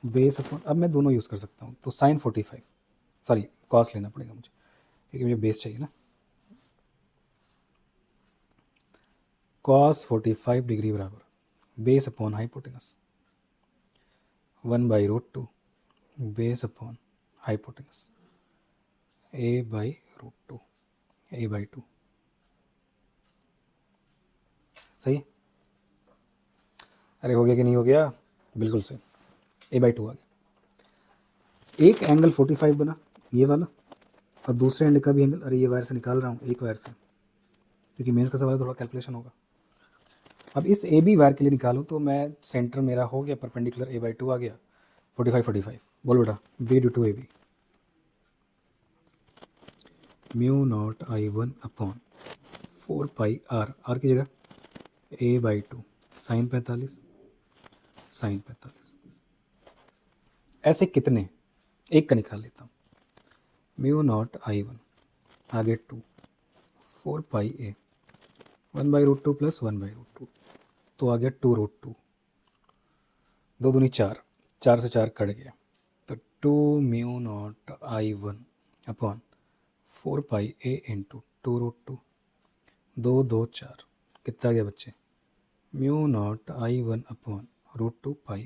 बेस अपॉन, अब मैं दोनों यूज़ कर सकता हूँ। तो sin 45, सॉरी कॉस लेना पड़ेगा मुझे, क्योंकि मुझे बेस चाहिए ना। cos 45 डिग्री बराबर base upon hypotenuse 1/√2 base upon hypotenuse a/√2 a/2। सही, अरे हो गया कि नहीं हो गया, बिल्कुल सही, a/2 आ गया। एक एंगल 45 बना ये वाला, और दूसरे एंड का भी एंगल, अरे ये वायर से निकाल रहा हूँ, एक वायर से, क्योंकि मेंस का सवाल थोड़ा कैलकुलेशन होगा। अब इस ए बी वायर के लिए निकालूँ तो मैं सेंटर मेरा हो गया परपेंडिकुलर a/2 आ गया, 45 बोल बेटा b/2 ab μ0 I1 upon 4πr, r की जगह a/2 sin 45 sin 45। ऐसे कितने, एक का निकाल लेता हूँ, μ0 I1 आगे 2 4πa 1/√2 प्लस 1/√2, तो आ गया 2√2, 2 दूनी 4, 4 से 4 कट गया, तो 2μ0 I1 अपॉन 4πa इंटू 2√2, 2 2 4, कितना आ गया बच्चे, μ0 I1 अपॉन √2πa।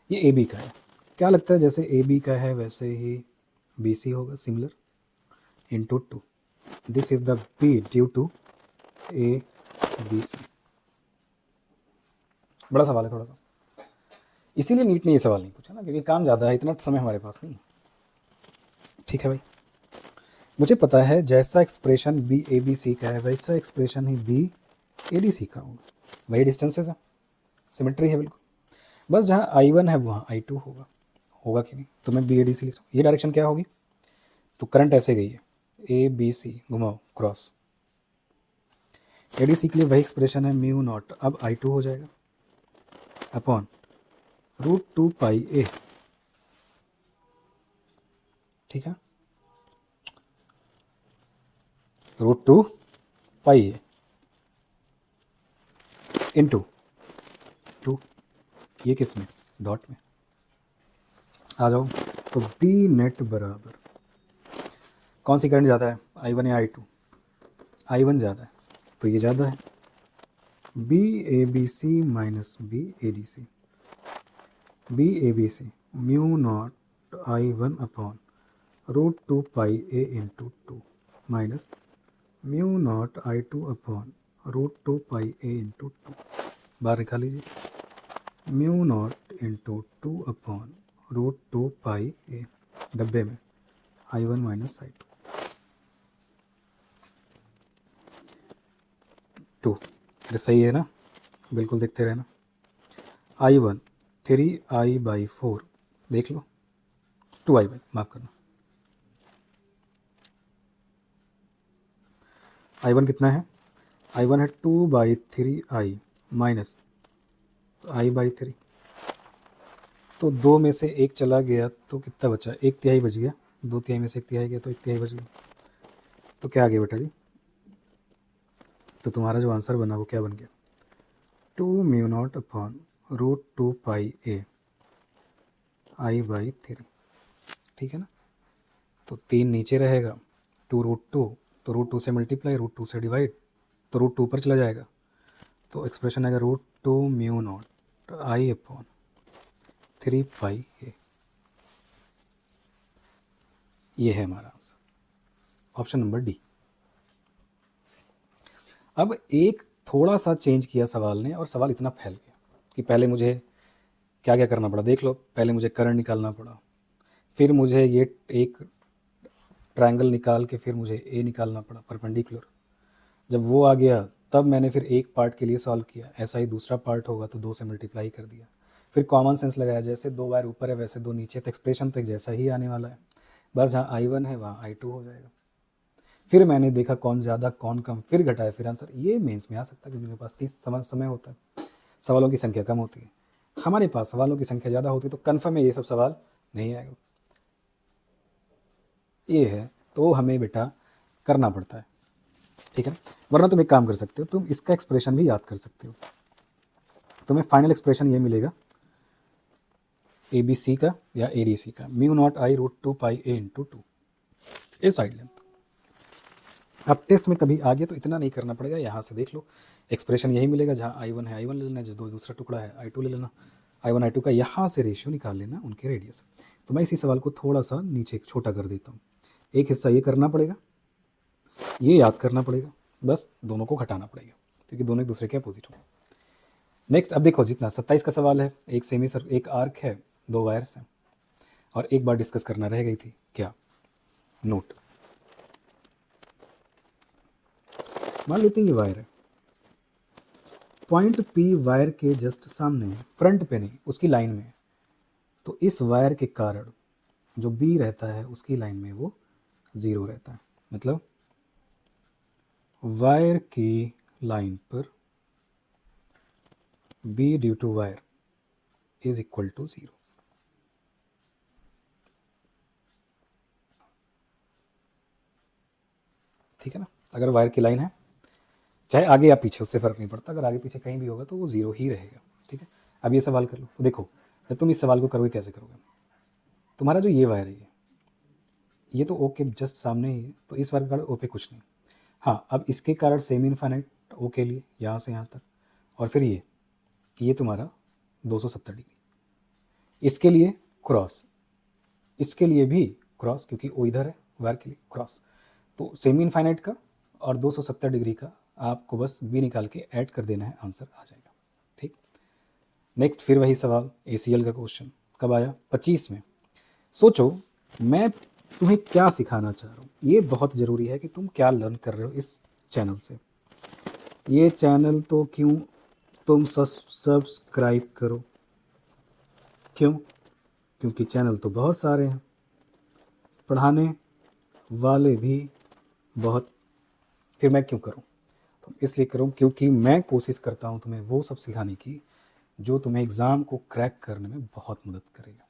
ये ए बी का है, क्या लगता है जैसे ए बी का है वैसे ही बी सी होगा, similar, into 2, this is the B due to A B C. बड़ा सवाल है थोड़ा सा, इसीलिए नीट ने ये सवाल नहीं पूछा ना, क्योंकि काम ज़्यादा है, इतना समय हमारे पास नहीं है। ठीक है भाई, मुझे पता है जैसा expression B A B C का है वैसा एक्सप्रेशन ही बी ए डी सी का होगा, वही डिस्टेंसेज है, सिमेट्री है बिल्कुल। बस जहाँ I1 है वहाँ I2 होगा, होगा कि नहीं। तो मैं बी ए डी सी लिख रहा हूँ, ये डायरेक्शन क्या होगी, तो करंट ऐसे गई है ए बी सी, घुमाओ क्रॉस, ए डी सी के लिए वही एक्सप्रेशन है μ0, अब I2 हो जाएगा अपॉन √2πa, ठीक है, √2πa इंटू 2, ये किस में, डॉट में, आ जाओ। तो बी नेट बराबर, कौन सी करंट ज़्यादा है, I1 या I2, I1 ज़्यादा है, तो ये ज़्यादा है, B A B C minus B A D C, B A B C μ0 I1 upon √2πa into 2 minus μ0 I2 upon √2πa into 2, बाहर निकाल लीजिए, μ0 इंटू 2 अपॉन √2πa, डब्बे में I1 माइनस I2 2, अरे सही है ना, बिल्कुल देखते रहना। I1 3I/4, देख लो, 2I, माफ़ करना, I1 कितना है, I1 है 2/3I माइनस I/3, तो 2 में से 1 चला गया तो कितना बचा, 1/3 बच गया, 2/3 में से 1/3 गया तो 1/3 बच गया, तो क्या आ गया बेटा जी, तो तुम्हारा जो आंसर बना वो क्या बन गया, 2μ0 अपॉन √2πa I/3, ठीक है ना। तो 3 नीचे रहेगा, 2√2, तो √2 से मल्टीप्लाई, √2 से डिवाइड, तो √2 ऊपर चला जाएगा, तो एक्सप्रेशन आएगा √2μ0 I अपॉन 3πa। ये है हमारा आंसर, ऑप्शन नंबर डी। अब एक थोड़ा सा चेंज किया सवाल ने और सवाल इतना फैल गया कि पहले मुझे क्या क्या करना पड़ा, देख लो। पहले मुझे करंट निकालना पड़ा, फिर मुझे ये एक ट्रायंगल निकाल के फिर मुझे ए निकालना पड़ा परपेंडिकुलर। जब वो आ गया तब मैंने फिर एक पार्ट के लिए सॉल्व किया, ऐसा ही दूसरा पार्ट होगा तो 2 से मल्टीप्लाई कर दिया। फिर कॉमन सेंस लगाया, जैसे 2 वायर ऊपर है वैसे 2 नीचे, तो एक्सप्रेशन तक जैसा ही आने वाला है, बस जहाँ I1 है वहाँ I2 हो जाएगा। फिर मैंने देखा कौन ज़्यादा कौन कम, फिर घटाया, फिर आंसर। ये मेंस में आ सकता है क्योंकि मेरे पास 30 समय होता है, सवालों की संख्या कम होती है। हमारे पास सवालों की संख्या ज़्यादा होती है तो कन्फर्म है ये सब सवाल नहीं आएगा। ये है तो हमें बेटा करना पड़ता है, ठीक है। वरना तुम एक काम कर सकते हो, तुम इसका एक्सप्रेशन भी याद कर सकते हो। तुम्हें फाइनल एक्सप्रेशन ये मिलेगा ए बी सी का या ए डी सी का, μ0I√2πa/2, ए साइड लेंथ। अब टेस्ट में कभी आ गया तो इतना नहीं करना पड़ेगा, यहाँ से देख लो एक्सप्रेशन यही मिलेगा, जहाँ I1 है I1 ले लेना, जो दूसरा टुकड़ा है I2 ले लेना, I1 I2 का यहाँ से रेशियो निकाल लेना उनके रेडियस। तो मैं इसी सवाल को थोड़ा सा नीचे छोटा कर देता हूँ। एक हिस्सा ये करना पड़ेगा, ये याद करना पड़ेगा, बस दोनों को घटाना पड़ेगा क्योंकि दोनों एक दूसरे के अपोजिट होंगे। नेक्स्ट अब देखो, जितना 27 का सवाल है, एक सेमी सर एक आर्क है, 2 वायर्स हैं, और एक बार डिस्कस करना रह गई थी क्या, नोट। मान लेते हैं ये वायर है, पॉइंट पी वायर के जस्ट सामने है, फ्रंट पे नहीं, उसकी लाइन में है। तो इस वायर के कारण जो बी रहता है उसकी लाइन में वो 0 रहता है, मतलब वायर की लाइन पर B due to wire is equal to 0। ठीक है ना। अगर वायर की लाइन है, चाहे आगे या पीछे, उससे फर्क नहीं पड़ता, अगर आगे पीछे कहीं भी होगा तो वो 0 ही रहेगा। ठीक है। अब ये सवाल कर लो, तो देखो जब तुम इस सवाल को करोगे कैसे करोगे, तुम्हारा जो ये वायर है ये तो ओ के जस्ट सामने ही है, तो इस वायर के कारण ओ पे कुछ नहीं। हाँ, अब इसके कारण सेमी इनफाइनाइट ओ के लिए यहाँ से यहाँ तक, और फिर ये तुम्हारा 270 डिग्री, इसके लिए क्रॉस, इसके लिए भी क्रॉस क्योंकि ओ इधर है, वायर के लिए क्रॉस। तो सेमी इनफाइनाइट का और 270 डिग्री का आपको बस बी निकाल के ऐड कर देना है, आंसर आ जाएगा। ठीक। नेक्स्ट फिर वही सवाल, ACL का क्वेश्चन कब आया, 25 में। सोचो मैं तुम्हें क्या सिखाना चाह रहा हूँ, ये बहुत ज़रूरी है कि तुम क्या लर्न कर रहे हो इस चैनल से। ये चैनल तो क्यों तुम सब्सक्राइब करो, क्यों, क्योंकि चैनल तो बहुत सारे हैं, पढ़ाने वाले भी बहुत, फिर मैं क्यों करूं, तो इसलिए करूं क्योंकि मैं कोशिश करता हूं तुम्हें वो सब सिखाने की जो तुम्हें एग्ज़ाम को क्रैक करने में बहुत मदद करेगा।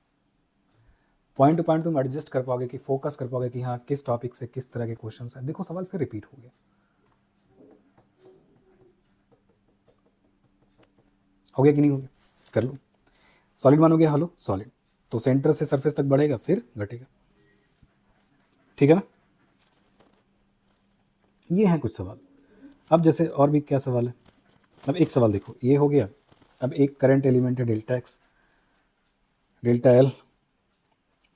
पॉइंट टू पॉइंट तुम एडजस्ट कर पाओगे, कि फोकस कर पाओगे कि हाँ किस टॉपिक से किस तरह के क्वेश्चन हैं। देखो सवाल फिर रिपीट हो गया, हो गया कि नहीं हो गया, कर लो। सॉलिड मानोगे, हलो सॉलिड, तो सेंटर से सरफेस तक बढ़ेगा फिर घटेगा, ठीक है ना। ये हैं कुछ सवाल। अब जैसे और भी क्या सवाल है, अब एक सवाल देखो, ये हो गया। अब एक करंट एलिमेंट है delta X, delta L,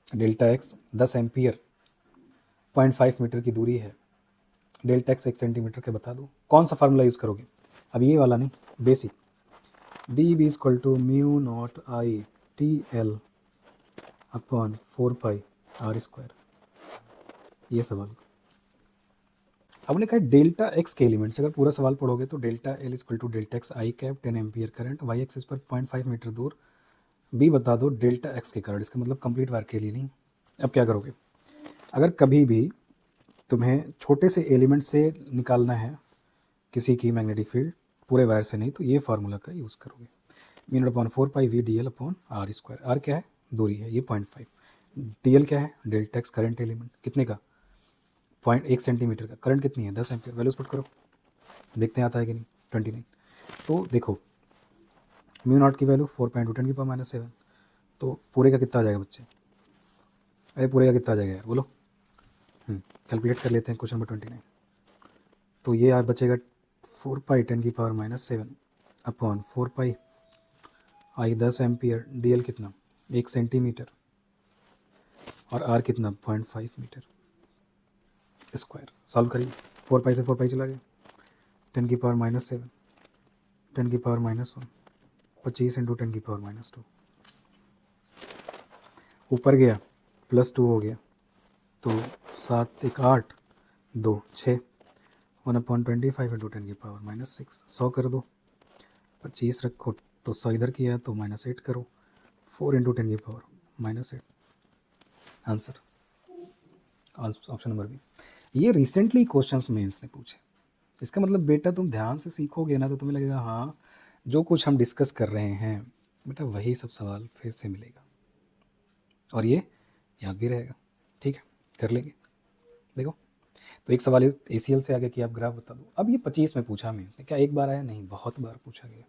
delta X 10 ampere, 0.5 metre की दूरी है, डेल्टा एक्स 1 सेंटीमीटर के बता दो, कौन सा फार्मूला यूज़ करोगे। अब ये वाला नहीं, basic, D B equal to μ0I/TL upon 4πr², ये सवाल। अब ने कहा डेल्टा एक्स के एलिमेंट्स, अगर पूरा सवाल पढ़ोगे तो delta L equal to delta X I cap 10 ampere current Y axis पर 0.5 मीटर दूर, बी बता दो डेल्टा एक्स के करंट, इसका मतलब कंप्लीट वायर के लिए नहीं। अब क्या करोगे, अगर कभी भी तुम्हें छोटे से एलिमेंट से निकालना है किसी की मैग्नेटिक फील्ड, पूरे वायर से नहीं, तो ये फार्मूला का यूज़ करोगे, μ/4π/V/dl/r²। आर क्या है, दूरी है, ये 0.5, dl क्या है, डेल्टा एक्स करंट एलिमेंट कितने का, 0.1 सेंटीमीटर का, करंट कितनी है 10 एम्पियर, वैल्यूज पुट करो, देखते हैं आता है कि नहीं, 29। तो देखो μ0 की वैल्यू 4.2 × 10⁻⁷, तो पूरे का कितना आ जाएगा बच्चे, अरे पूरे का कितना आ जाएगा यार बोलो, कैलकुलेट कर लेते हैं क्वेश्चन नंबर 29। तो ये आज बचेगा 4π10⁻⁷ अपॉन 4π आई 10 एम्पियर, dl कितना 1 सेंटीमीटर, और आर कितना 0.5 मीटर स्क्वायर। सॉल्व करिए, 4 पाई से 4 पाई चला गया, 10⁻⁻7, 10⁻⁻1, 25 इंटू 10⁻⁻2, ऊपर गया +2 हो गया, तो 7 1 8 2 6, 1/25 इंटू 10⁻⁻6, 100 कर दो, 25 रखो तो 100 इधर किया तो -8 करो, 4 into 10⁻⁻8, answer option number B. ये रिसेंटली क्वेश्चंस में इसने पूछे। इसका मतलब बेटा तुम ध्यान से सीखोगे ना तो तुम्हें लगेगा हाँ जो कुछ हम डिस्कस कर रहे हैं बेटा वही सब सवाल फिर से मिलेगा और ये याद भी रहेगा। ठीक है, कर लेंगे। देखो तो एक सवाल ACL से आगे कि आप ग्राफ बता दो। अब ये 25 में पूछा मीन्स ने, क्या एक बार आया? नहीं, बहुत बार पूछा गया।